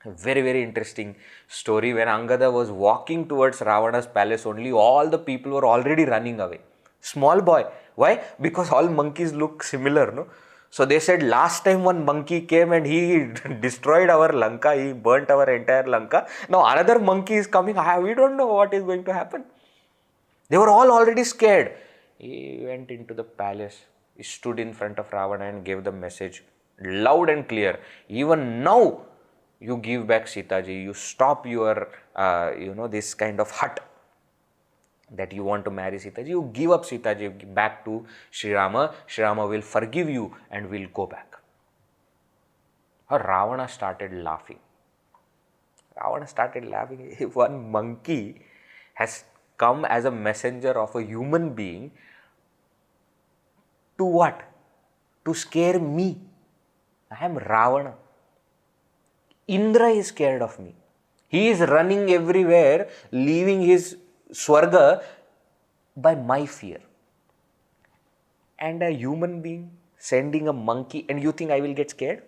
A very, very interesting story. When Angada was walking towards Ravana's palace, only all the people were already running away. Small boy. Why? Because all monkeys look similar, no? So they said, last time one monkey came and he destroyed our Lanka, he burnt our entire Lanka. Now another monkey is coming, we don't know what is going to happen. They were all already scared. He went into the palace, he stood in front of Ravana and gave the message loud and clear. Even now, you give back Sita ji, you stop your, this kind of hut that you want to marry Sita ji, you give up Sita ji back to Sri Rama. Sri Rama will forgive you and will go back. Ravana started laughing. If one monkey has come as a messenger of a human being, to what? To scare me. I am Ravana. Indra is scared of me. He is running everywhere, leaving his Swarga by my fear. And a human being sending a monkey, and you think I will get scared?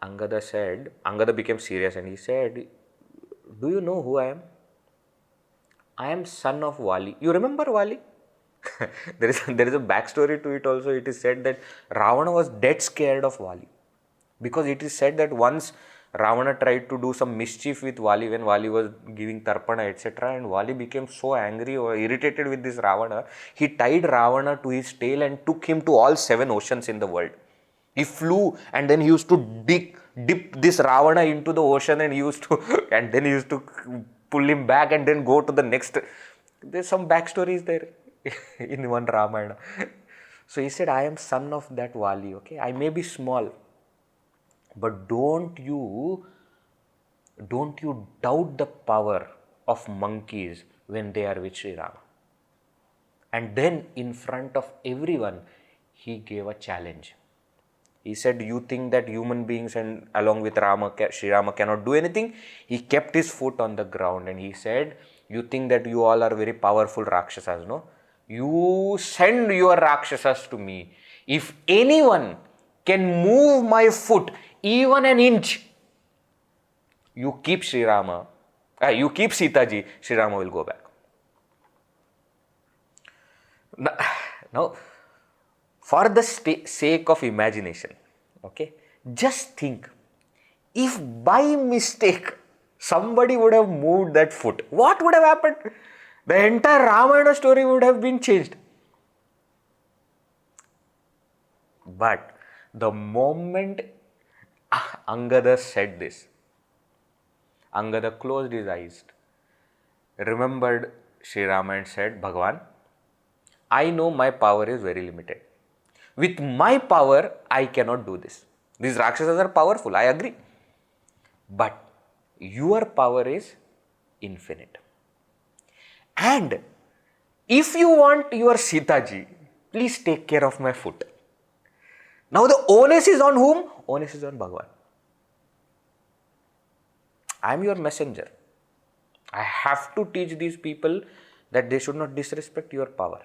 Angada became serious and he said, do you know who I am? I am son of Vali. You remember Vali? there is a backstory to it also. It is said that Ravana was dead scared of Vali. Because it is said that once Ravana tried to do some mischief with Vali when Vali was giving Tarpana, etc. And Vali became so angry or irritated with this Ravana, he tied Ravana to his tail and took him to all 7 oceans in the world. He flew and then he used to dip this Ravana into the ocean and then he used to pull him back and then go to the next. There's some backstories there. in one Ramayana. So he said, I am son of that Vali, okay? I may be small, but don't you doubt the power of monkeys when they are with Sri Rama. And then in front of everyone, he gave a challenge. He said, you think that human beings and along with Sri Rama cannot do anything? He kept his foot on the ground and he said, you think that you all are very powerful Rakshasas, no? You send your Rakshasas to me. If anyone can move my foot even an inch, you keep you keep Sita ji, Sri Rama will go back. Now, for the sake of imagination, okay, just think, if by mistake somebody would have moved that foot, what would have happened? The entire Ramayana story would have been changed. But the moment Angada said this, Angada closed his eyes, remembered Sri Rama and said, Bhagavan, I know my power is very limited. With my power, I cannot do this. These Rakshasas are powerful, I agree. But your power is infinite. And if you want your Sita ji, please take care of my foot. Now the onus is on whom? Onus is on Bhagavan. I am your messenger. I have to teach these people that they should not disrespect your power.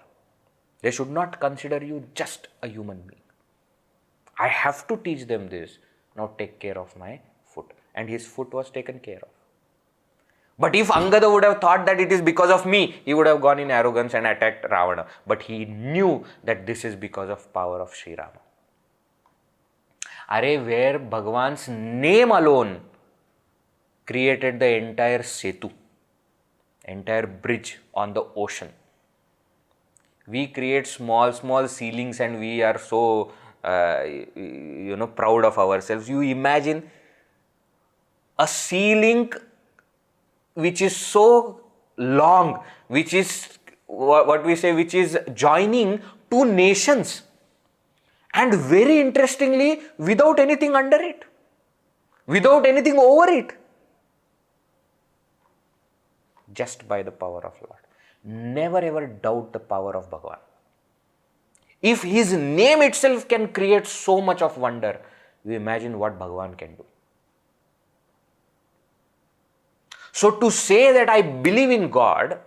They should not consider you just a human being. I have to teach them this. Now take care of my foot. And his foot was taken care of. But if Angada would have thought that it is because of me, he would have gone in arrogance and attacked Ravana. But he knew that this is because of power of Sri Rama. Where Bhagavan's name alone created the entire setu, entire bridge on the ocean. We create small ceilings and we are so, proud of ourselves. You imagine a ceiling which is so long, which is what we say, which is joining two nations. And very interestingly, without anything under it, without anything over it. Just by the power of Lord. Never ever doubt the power of Bhagavan. If his name itself can create so much of wonder, you imagine what Bhagavan can do. So to say that I believe in God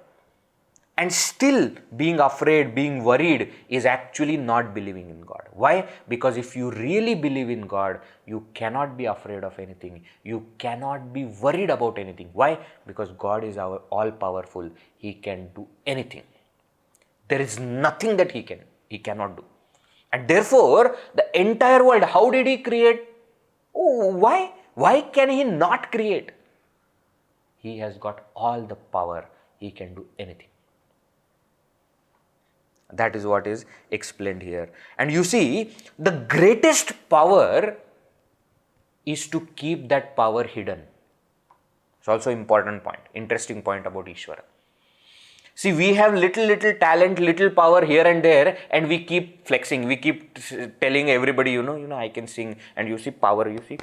and still being afraid, being worried is actually not believing in God. Why? Because if you really believe in God, you cannot be afraid of anything. You cannot be worried about anything. Why? Because God is all powerful. He can do anything. There is nothing that He cannot do. And therefore, the entire world, how did He create? Why? Why can He not create? He has got all the power. He can do anything. That is what is explained here. And you see, the greatest power is to keep that power hidden. It's also an important point, interesting point about Ishvara. See, we have little talent, little power here and there, and we keep flexing. We keep telling everybody, I can sing. And you see power, you see.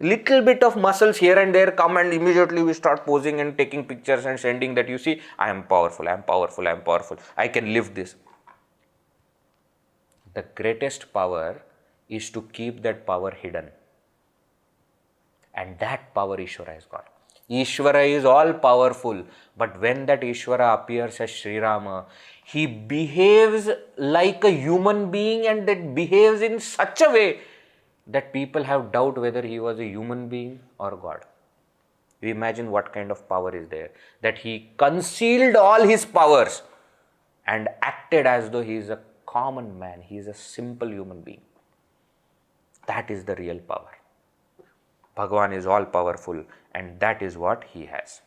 Little bit of muscles here and there come and immediately we start posing and taking pictures and sending that, you see, I am powerful, I can lift this. The greatest power is to keep that power hidden. And that power Ishvara has got. Ishvara is all powerful, but when that Ishvara appears as Sri Rama, he behaves like a human being, and that behaves in such a way that people have doubt whether he was a human being or God. You imagine what kind of power is there. That he concealed all his powers and acted as though he is a common man. He is a simple human being. That is the real power. Bhagavan is all powerful, and that is what he has.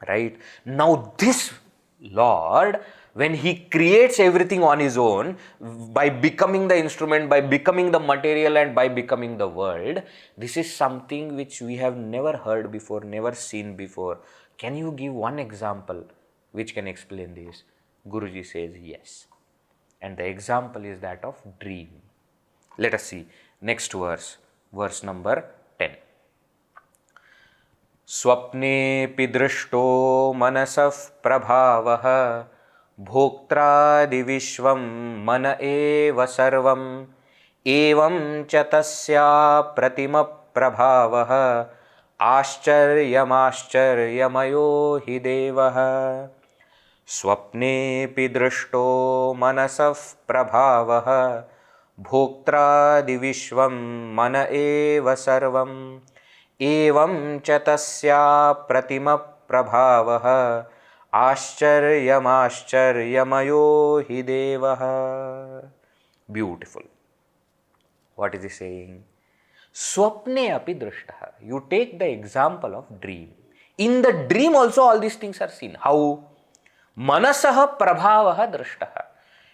Right? Now this Lord, when he creates everything on his own, by becoming the instrument, by becoming the material, and by becoming the world, this is something which we have never heard before, never seen before. Can you give one example which can explain this? Guruji says yes. And the example is that of dream. Let us see next verse, verse number 10. स्वप्नेऽपि दृष्टो मनसः प्रभावः भोक्त्रादिविश्वं मन एव सर्वम् एवं च तस्या प्रतिमप्रभावः आश्चर्यमाश्चर्यमयो हि देवः. स्वप्नेऽपि दृष्टो मनसः प्रभावः भोक्त्रादिविश्वं मन एव सर्वम् एवं च तस्या प्रतिमप्रभावः आश्चर्यमाश्चर्यमयो हि देवः. Beautiful. What is he saying? Swapne api drishtaha. You take the example of dream. In the dream also all these things are seen. How? Manasaha prabhavaha drishtaha.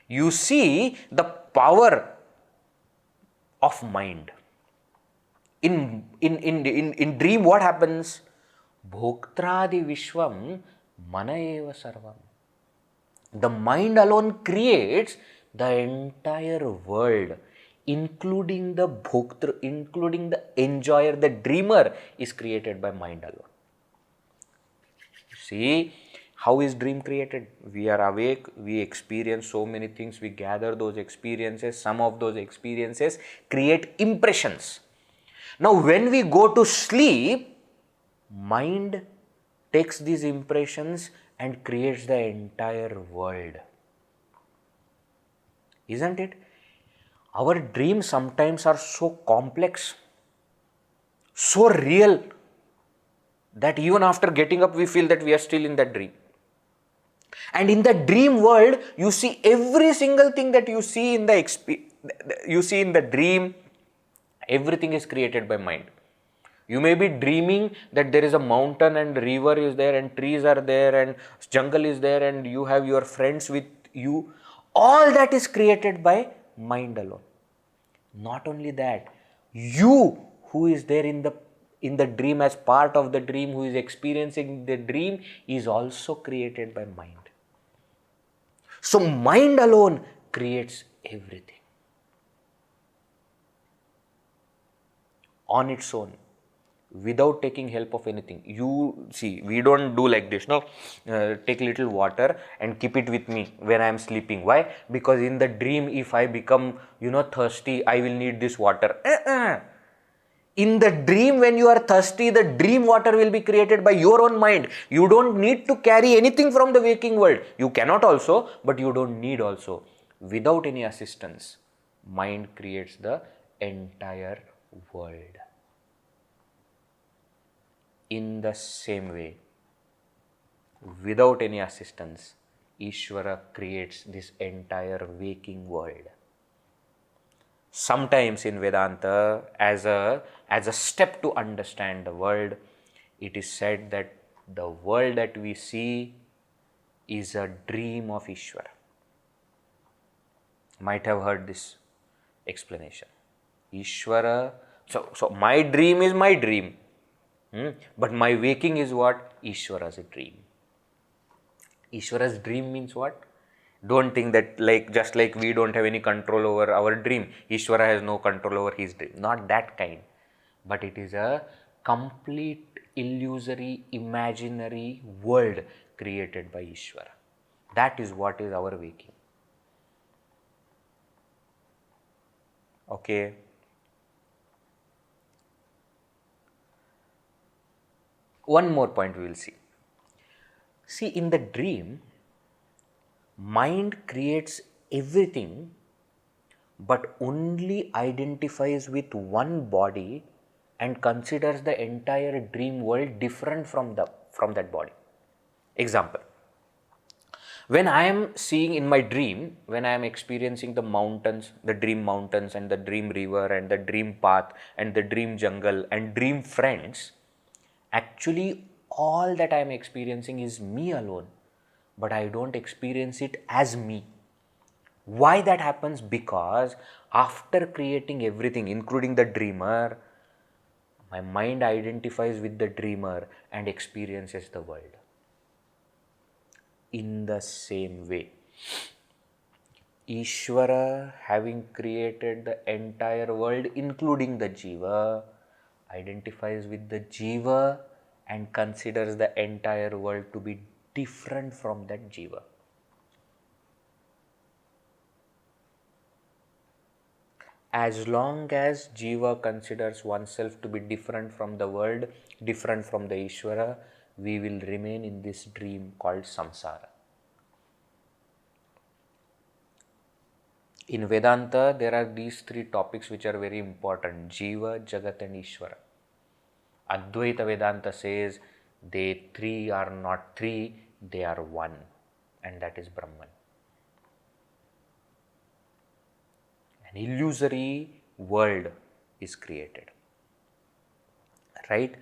You see the power of mind. In dream what happens? Bhoktradi vishwam mana eva sarvam. The mind alone creates the entire world, including the bhoktra, including the enjoyer. The dreamer is created by mind alone. See, how is dream created? We are awake, we experience so many things, we gather those experiences. Some of those experiences create impressions. Now, when we go to sleep, mind takes these impressions and creates the entire world. Isn't it? Our dreams sometimes are so complex, so real, that even after getting up, we feel that we are still in that dream. And in the dream world, you see every single thing that you see in the dream. Everything is created by mind. You may be dreaming that there is a mountain and river is there and trees are there and jungle is there and you have your friends with you. All that is created by mind alone. Not only that, you who is there in the dream as part of the dream, who is experiencing the dream, is also created by mind. So mind alone creates everything. On its own, without taking help of anything. You see, we don't do like this, no? Take little water and keep it with me when I am sleeping. Why? Because in the dream, if I become, thirsty, I will need this water. In the dream, when you are thirsty, the dream water will be created by your own mind. You don't need to carry anything from the waking world. You cannot also, but you don't need also. Without any assistance, mind creates the entire world. In the same way, without any assistance, Ishvara creates this entire waking world. Sometimes in Vedanta, as a step to understand the world, it is said that the world that we see is a dream of Ishvara. Might have heard this explanation. Ishvara, so my dream is my dream. But my waking is what? Ishvara's dream. Ishvara's dream means what? Don't think that just like we don't have any control over our dream, Ishvara has no control over his dream. Not that kind. But it is a complete illusory, imaginary world created by Ishvara. That is what is our waking. Okay. One more point we will see. See, in the dream, mind creates everything but only identifies with one body and considers the entire dream world different from that body. Example. When I am seeing in my dream, when I am experiencing the mountains, the dream mountains and the dream river and the dream path and the dream jungle and dream friends, actually all that I am experiencing is me alone, but I don't experience it as me. Why that happens? Because after creating everything, including the dreamer, my mind identifies with the dreamer and experiences the world. In the same way, Ishvara, having created the entire world including the Jiva, identifies with the Jiva and considers the entire world to be different from that Jiva. As long as Jiva considers oneself to be different from the world, different from the Ishvara, we will remain in this dream called samsara. In Vedanta, there are these three topics which are very important: Jiva, Jagat and Ishvara. Advaita Vedanta says they three are not three, they are one, and that is Brahman. An illusory world is created, right?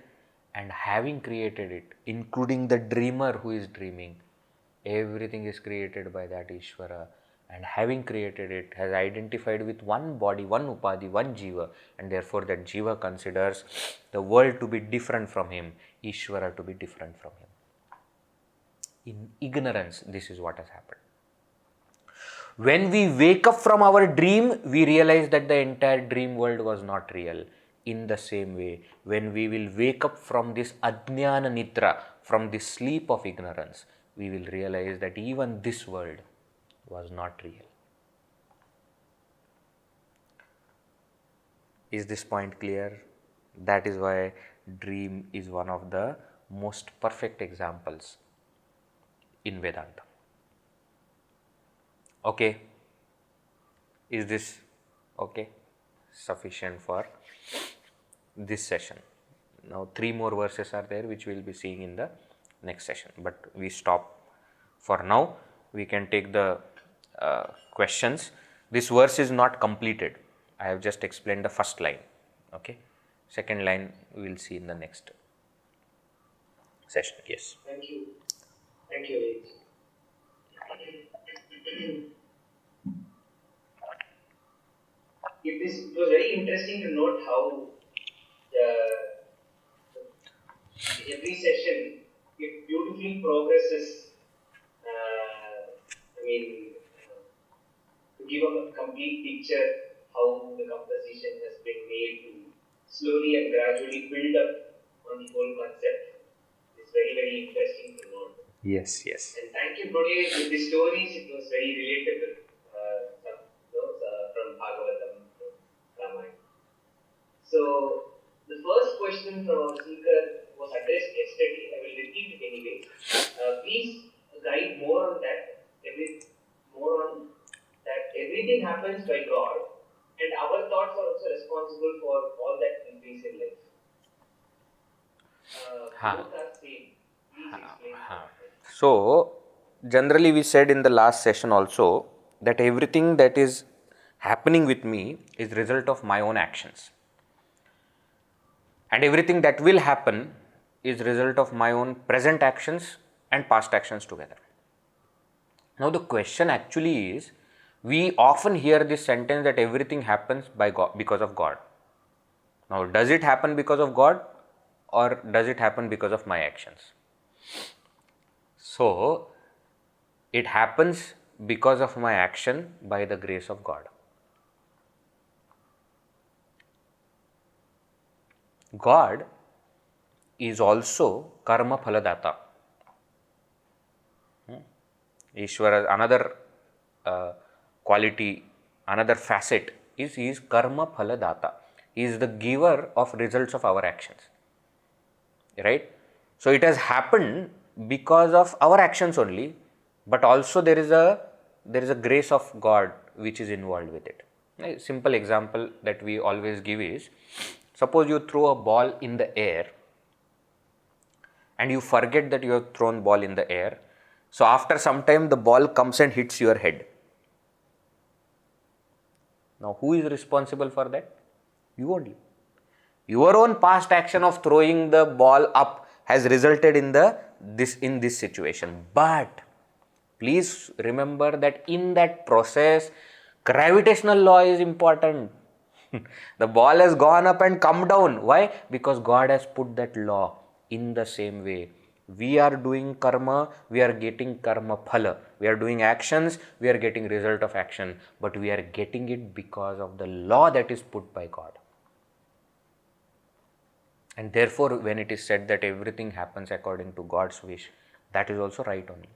And having created it, including the dreamer who is dreaming, everything is created by that Ishvara. And having created it, has identified with one body, one upadhi, one jiva, and therefore that jiva considers the world to be different from him, Ishvara to be different from him. In ignorance, this is what has happened. When we wake up from our dream, we realize that the entire dream world was not real. In the same way, when we will wake up from this ajnana nidra, from this sleep of ignorance, we will realize that even this world was not real. Is this point clear? That is why dream is one of the most perfect examples in Vedanta. Okay? Is this okay? Sufficient for this session. Now 3 more verses are there which we will be seeing in the next session, but we stop for now. We can take the questions. This verse is not completed. I have just explained the first line. Okay, second line we will see in the next session. Yes. Thank you. Thank you, Ved. It was very interesting to note how every session it beautifully progresses. To give a complete picture how the composition has been made to slowly and gradually build up on the whole concept. It's very, very interesting to note. Yes, yes. And thank you today with the stories. It was very relatable. From Bhagavatam, from Ramayana. So the first question from our speaker was addressed yesterday. I will repeat it anyway. Please guide more on that. Everything happens by God, and our thoughts are also responsible for all that we face in life. Both are same. Please explain. So, generally we said in the last session also that everything that is happening with me is result of my own actions, and everything that will happen is result of my own present actions and past actions together. Now the question actually is, we often hear this sentence that everything happens by God, because of God. Now, does it happen because of God or does it happen because of my actions? So, it happens because of my action by the grace of God. God is also karma phaladata. Ishvara, another quality, another facet is he is karma phaladata. He is the giver of results of our actions. Right? So it has happened because of our actions only, but also there is a grace of God which is involved with it. A simple example that we always give is, suppose you throw a ball in the air and you forget that you have thrown ball in the air. So after some time the ball comes and hits your head. Now who is responsible for that? You only. Your own past action of throwing the ball up has resulted in this situation. But please remember that in that process, gravitational law is important. The ball has gone up and come down. Why? Because God has put that law. In the same way, We are doing karma, we are getting karma phala. We are doing actions, we are getting result of action. But we are getting it because of the law that is put by God. And therefore, when it is said that everything happens according to God's wish, that is also right only.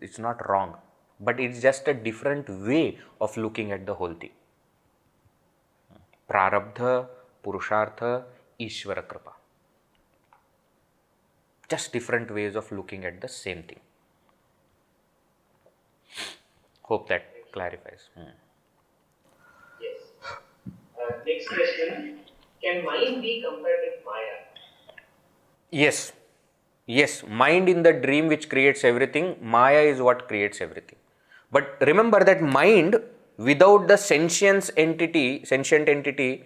It's not wrong, but it's just a different way of looking at the whole thing. Prarabdha, Purushartha, Ishvara Kripa. Just different ways of looking at the same thing. Hope that clarifies. Yes. Next question. Can mind be compared with Maya? Yes. Yes, mind in the dream which creates everything, Maya is what creates everything. But remember that mind without the sentient entity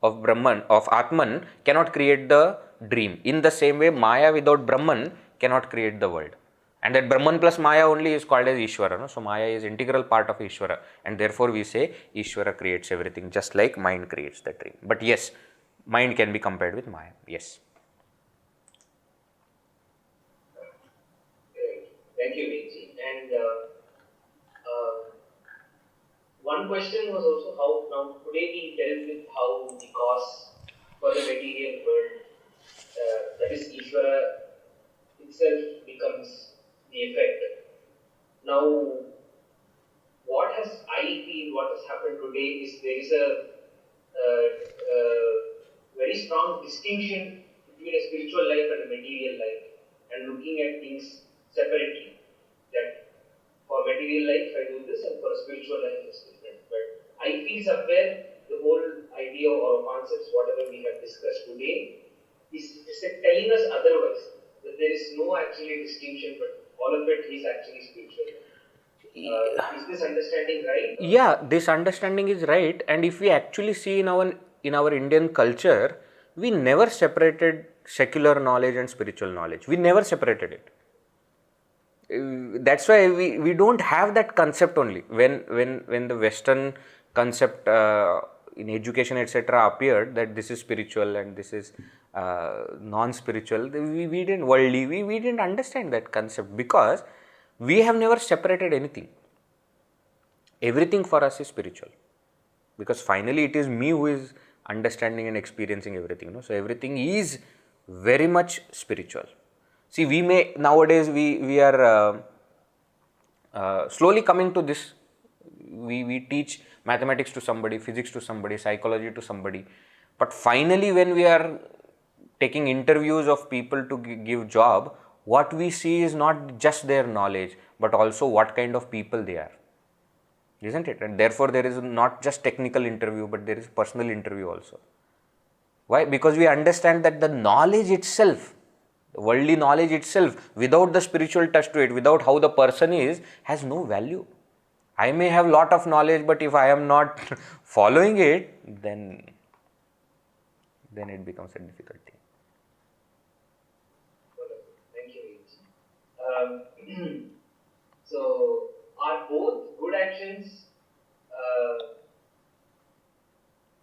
of Brahman, of Atman, cannot create the dream. In the same way, Maya without Brahman cannot create the world. And that Brahman plus Maya only is called as Ishvara. No? So Maya is integral part of Ishvara. And therefore we say Ishvara creates everything, just like mind creates the dream. But yes, mind can be compared with Maya. Yes. Thank you, Veji. And one question was also how, now today we dealt with how the cause for the material world, that is Ishvara itself, becomes the effect. Now, what has happened today is there is a very strong distinction between a spiritual life and a material life, and looking at things separately. That for material life I do this, and for spiritual life it's different. But I feel somewhere the whole idea or concepts, whatever we have discussed today, is telling us otherwise. That there is no actually distinction, but all of it is actually spiritual. Is this understanding right? Yeah, this understanding is right. And if we actually see in our Indian culture, we never separated secular knowledge and spiritual knowledge. We never separated it. That's why we don't have that concept only. When the Western concept in education etc. appeared, that this is spiritual and this is non-spiritual, we didn't worldly, we didn't understand that concept, because we have never separated anything. Everything for us is spiritual, because finally it is me who is understanding and experiencing everything. No? So everything is very much spiritual. See, we may nowadays we are slowly coming to this. We teach mathematics to somebody, physics to somebody, psychology to somebody, but finally when we are taking interviews of people to give job, what we see is not just their knowledge, but also what kind of people they are, isn't it? And therefore there is not just technical interview, but there is personal interview also. Why? Because we understand that the knowledge itself, the worldly knowledge itself, without the spiritual touch to it, without how the person is, has no value. I may have lot of knowledge, but if I am not following it, then it becomes a difficult thing. Thank you. So, are both good actions?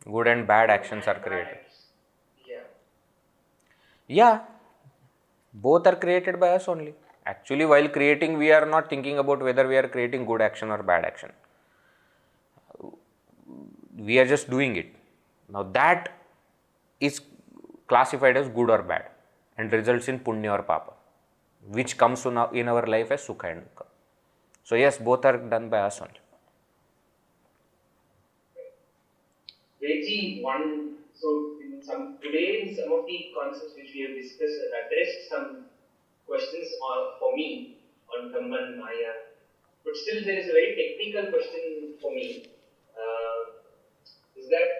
Good and bad actions are created. Yeah. Yeah, both are created by us only. Actually, while creating, we are not thinking about whether we are creating good action or bad action. We are just doing it. Now that is classified as good or bad and results in punya or papa, which comes in our life as sukha and dukkha. So yes, both are done by us only. Veji, today in some of the concepts which we have discussed and addressed some questions for me on Brahman, Maya, but still there is a very technical question for me. Is that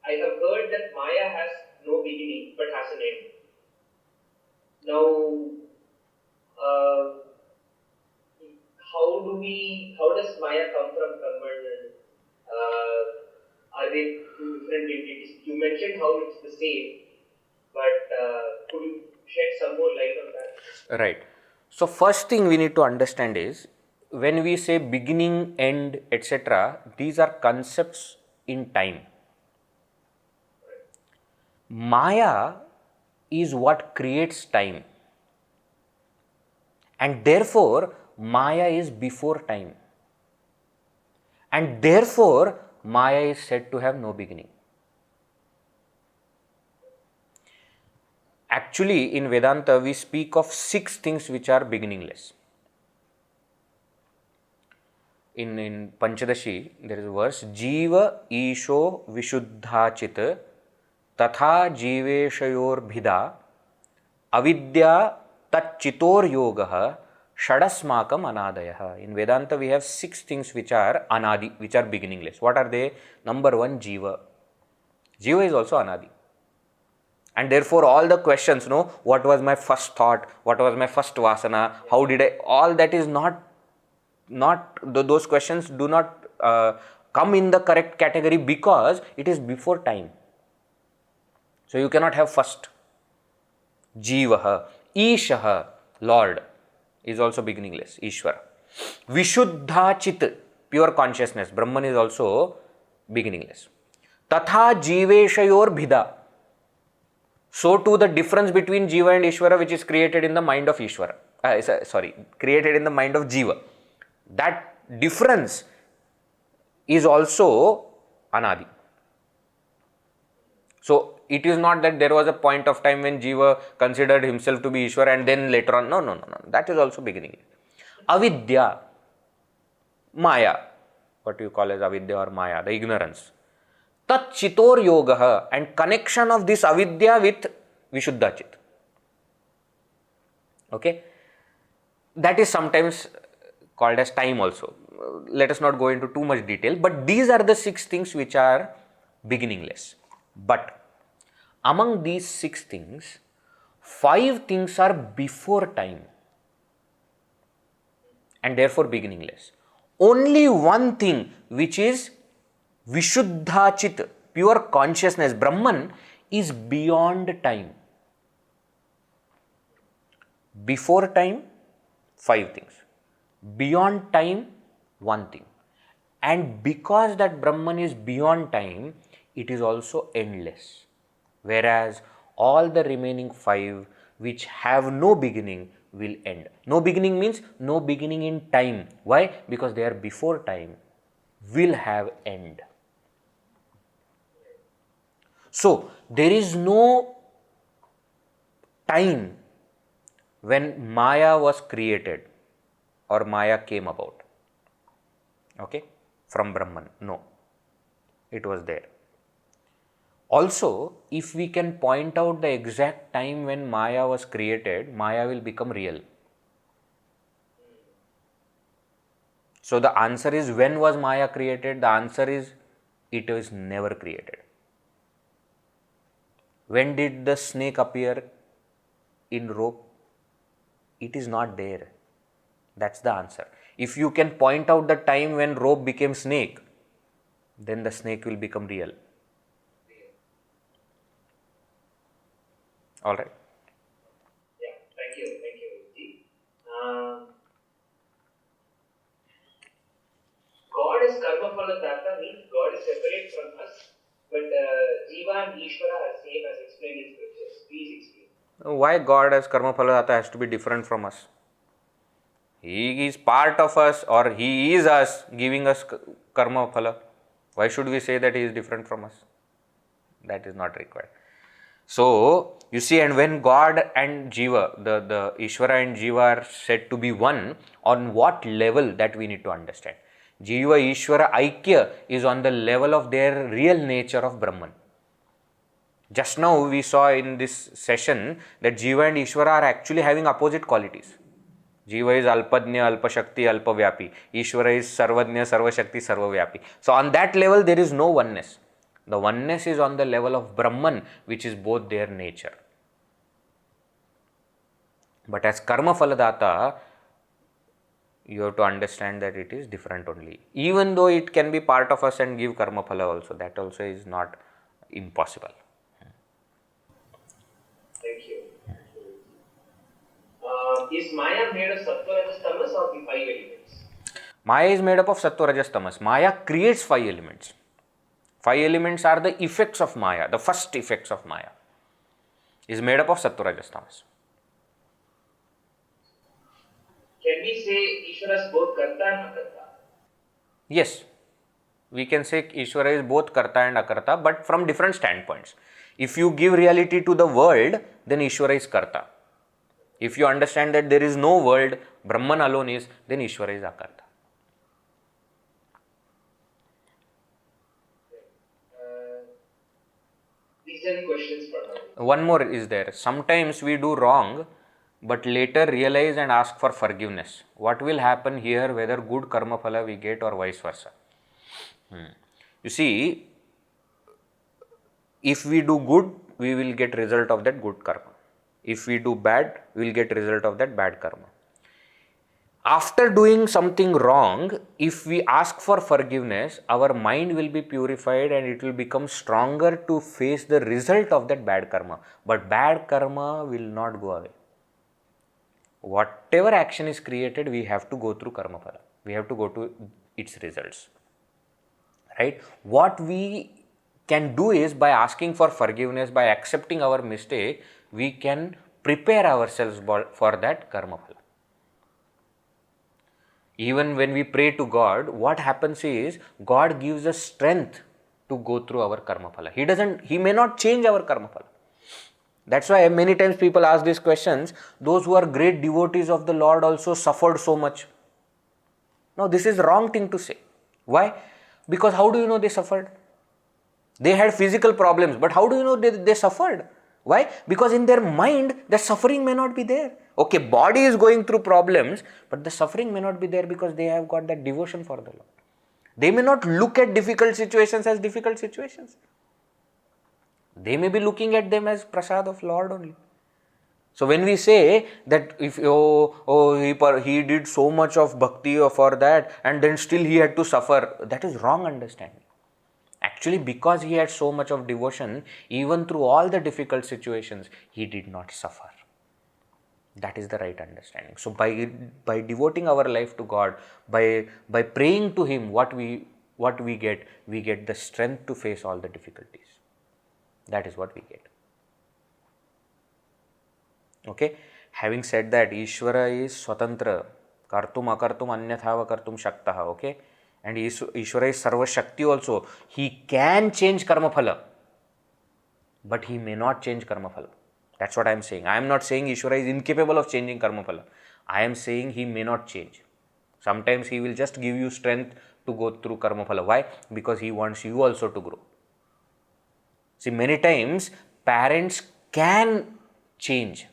I have heard that Maya has no beginning but has an end. Now, how does Maya come from Brahman? Are they two different entities? You mentioned how it's the same, but could you shed some more light on that? Right. So first thing we need to understand is, when we say beginning, end, etc., these are concepts in time. Maya is what creates time, and therefore Maya is before time, and therefore Maya is said to have no beginning. Actually, in Vedanta, we speak of 6 things which are beginningless. In Panchadashi, there is a verse, Jiva Isho Vishuddhachit Tatha Jiveshayor Bhida Avidya Tachitor Yogaha Shadasmakam Anadaya. In Vedanta, we have 6 things which are Anadi, which are beginningless. What are they? Number 1, Jiva. Jiva is also Anadi. And therefore, all the questions, what was my first thought, what was my first vasana, how did I, all that is those questions do not come in the correct category because it is before time. So, you cannot have first. Jivaha, Ishaha, Lord is also beginningless, Ishvara. Vishuddha Chit, pure consciousness, Brahman is also beginningless. Tatha Jiveshayor Bhida. So too the difference between Jiva and Ishvara, which is created in the mind of Ishvara, created in the mind of Jiva. That difference is also Anadi. So it is not that there was a point of time when Jiva considered himself to be Ishvara and then later on, no. That is also beginning. Avidya, Maya, what you call as Avidya or Maya, the ignorance. Tat Chitor Yogaha, and connection of this Avidya with Vishuddha Chit. Okay? That is sometimes called as time also. Let us not go into too much detail, but these are the 6 things which are beginningless. But among these 6 things, 5 things are before time and therefore beginningless. Only one thing which is Vishuddha Chit, pure consciousness, Brahman, is beyond time. Before time, 5 things. Beyond time, 1 thing. And because that Brahman is beyond time, it is also endless. Whereas all the remaining 5 which have no beginning will end. No beginning means no beginning in time. Why? Because they are before time, will have end. So, there is no time when Maya was created or Maya came about, okay, from Brahman. No, it was there. Also, if we can point out the exact time when Maya was created, Maya will become real. So, the answer is, when was Maya created? The answer is, it was never created. When did the snake appear in rope? It is not there. That's the answer. If you can point out the time when rope became snake, then the snake will become real. All right. Yeah, thank you, Guruji. God is karma phala data means God is separate from us, but Jiva and Ishvara are same as explained in scriptures. Please explain. Why God as karma phala data has to be different from us? He is part of us, or he is us, giving us karma phala. Why should we say that he is different from us? That is not required. So, you see, and when God and Jiva, the Ishvara and Jiva are said to be one, on what level, that we need to understand. Jiva Ishvara Aikya is on the level of their real nature of Brahman. Just now we saw in this session that Jiva and Ishvara are actually having opposite qualities. Jiva is Alpadnya, Alpashakti, Alpavyapi. Ishvara is Sarvadnya, Sarvashakti, Sarvavyapi. So on that level there is no oneness. The oneness is on the level of Brahman, which is both their nature. But as karma phaladata, you have to understand that it is different only. Even though it can be part of us and give karma phala also, that also is not impossible. Thank you. Is Maya made of sattva, rajas, tamas, or the 5 elements? Maya is made up of sattva, rajas, tamas. Maya creates 5 elements. 5 elements are the effects of Maya, the first effects of Maya is made up of Sattva, Rajas, Tamas. Can we say Ishvara is both Karta and Akarta? Yes, we can say Ishvara is both Karta and Akarta, but from different standpoints. If you give reality to the world, then Ishvara is Karta. If you understand that there is no world, Brahman alone is, then Ishvara is Akarta. These are questions for now. One more is there. Sometimes we do wrong, but later realize and ask for forgiveness. What will happen here, whether good karma phala we get or vice versa? You see, if we do good, we will get result of that good karma. If we do bad, we will get result of that bad karma. After doing something wrong, if we ask for forgiveness, our mind will be purified and it will become stronger to face the result of that bad karma. But bad karma will not go away. Whatever action is created, we have to go through karma phala. We have to go to its results. Right? What we can do is, by asking for forgiveness, by accepting our mistake, we can prepare ourselves for that karma phala. Even when we pray to God, what happens is, God gives us strength to go through our karma phala. He may not change our karma phala. That's why many times people ask these questions, those who are great devotees of the Lord also suffered so much. Now this is wrong thing to say. Why? Because how do you know they suffered? They had physical problems, but how do you know they suffered? Why? Because in their mind, the suffering may not be there. Okay, body is going through problems, but the suffering may not be there because they have got that devotion for the Lord. They may not look at difficult situations as difficult situations. They may be looking at them as prasad of Lord only. So when we say that if he did so much of bhakti for that and then still he had to suffer, that is wrong understanding. Actually, because he had so much of devotion, even through all the difficult situations, he did not suffer. That is the right understanding. So by devoting our life to God, by praying to Him, what we get the strength to face all the difficulties. That is what we get. Okay. Having said that, Ishvara is Swatantra, Kartum Akartum Anyathava Kartum Shaktaha. Okay. And Ishvara is Sarva Shakti also. He can change karma phala, but he may not change karma phala. That's what I am saying. I am not saying Ishvara is incapable of changing karma phala. I am saying he may not change. Sometimes he will just give you strength to go through karma phala. Why? Because he wants you also to grow. See, many times parents can change,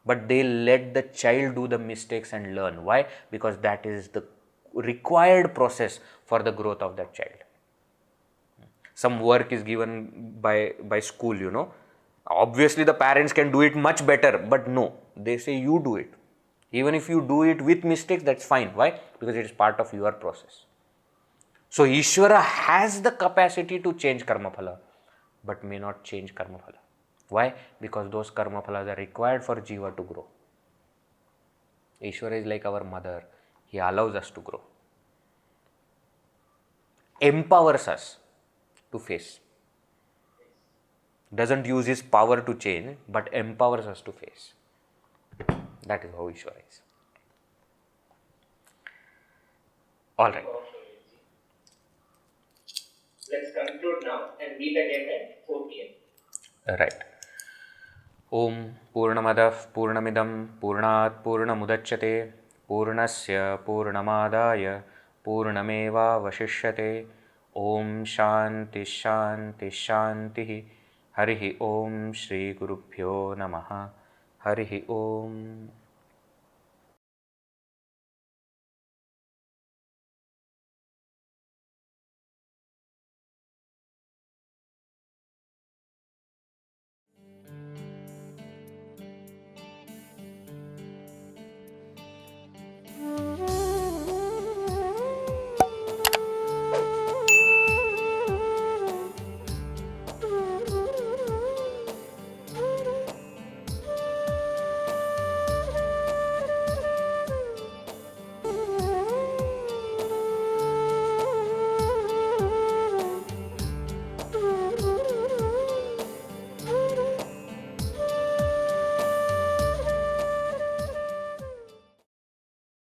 but they let the child do the mistakes and learn. Why? Because that is the required process for the growth of that child. Some work is given by school, you know. Obviously, the parents can do it much better, but no, they say you do it. Even if you do it with mistakes, that's fine. Why? Because it is part of your process. So, Ishvara has the capacity to change karma phala, but may not change karma phala. Why? Because those karma phalas are required for Jiva to grow. Ishvara is like our mother. He allows us to grow. Empowers us to face. Doesn't use his power to change, but empowers us to face. That is how Ishvara is. Alright. Let's conclude now and meet again at 4 p.m. Right. Om Purnamadav Purnamidam Purnat Purnamudachyate Purnasya Purnamadaya Purnameva Vashishyate. Om Shanti Shanti Shanti. Harihi Om Shri Gurubhyo Namaha. Harihi Om.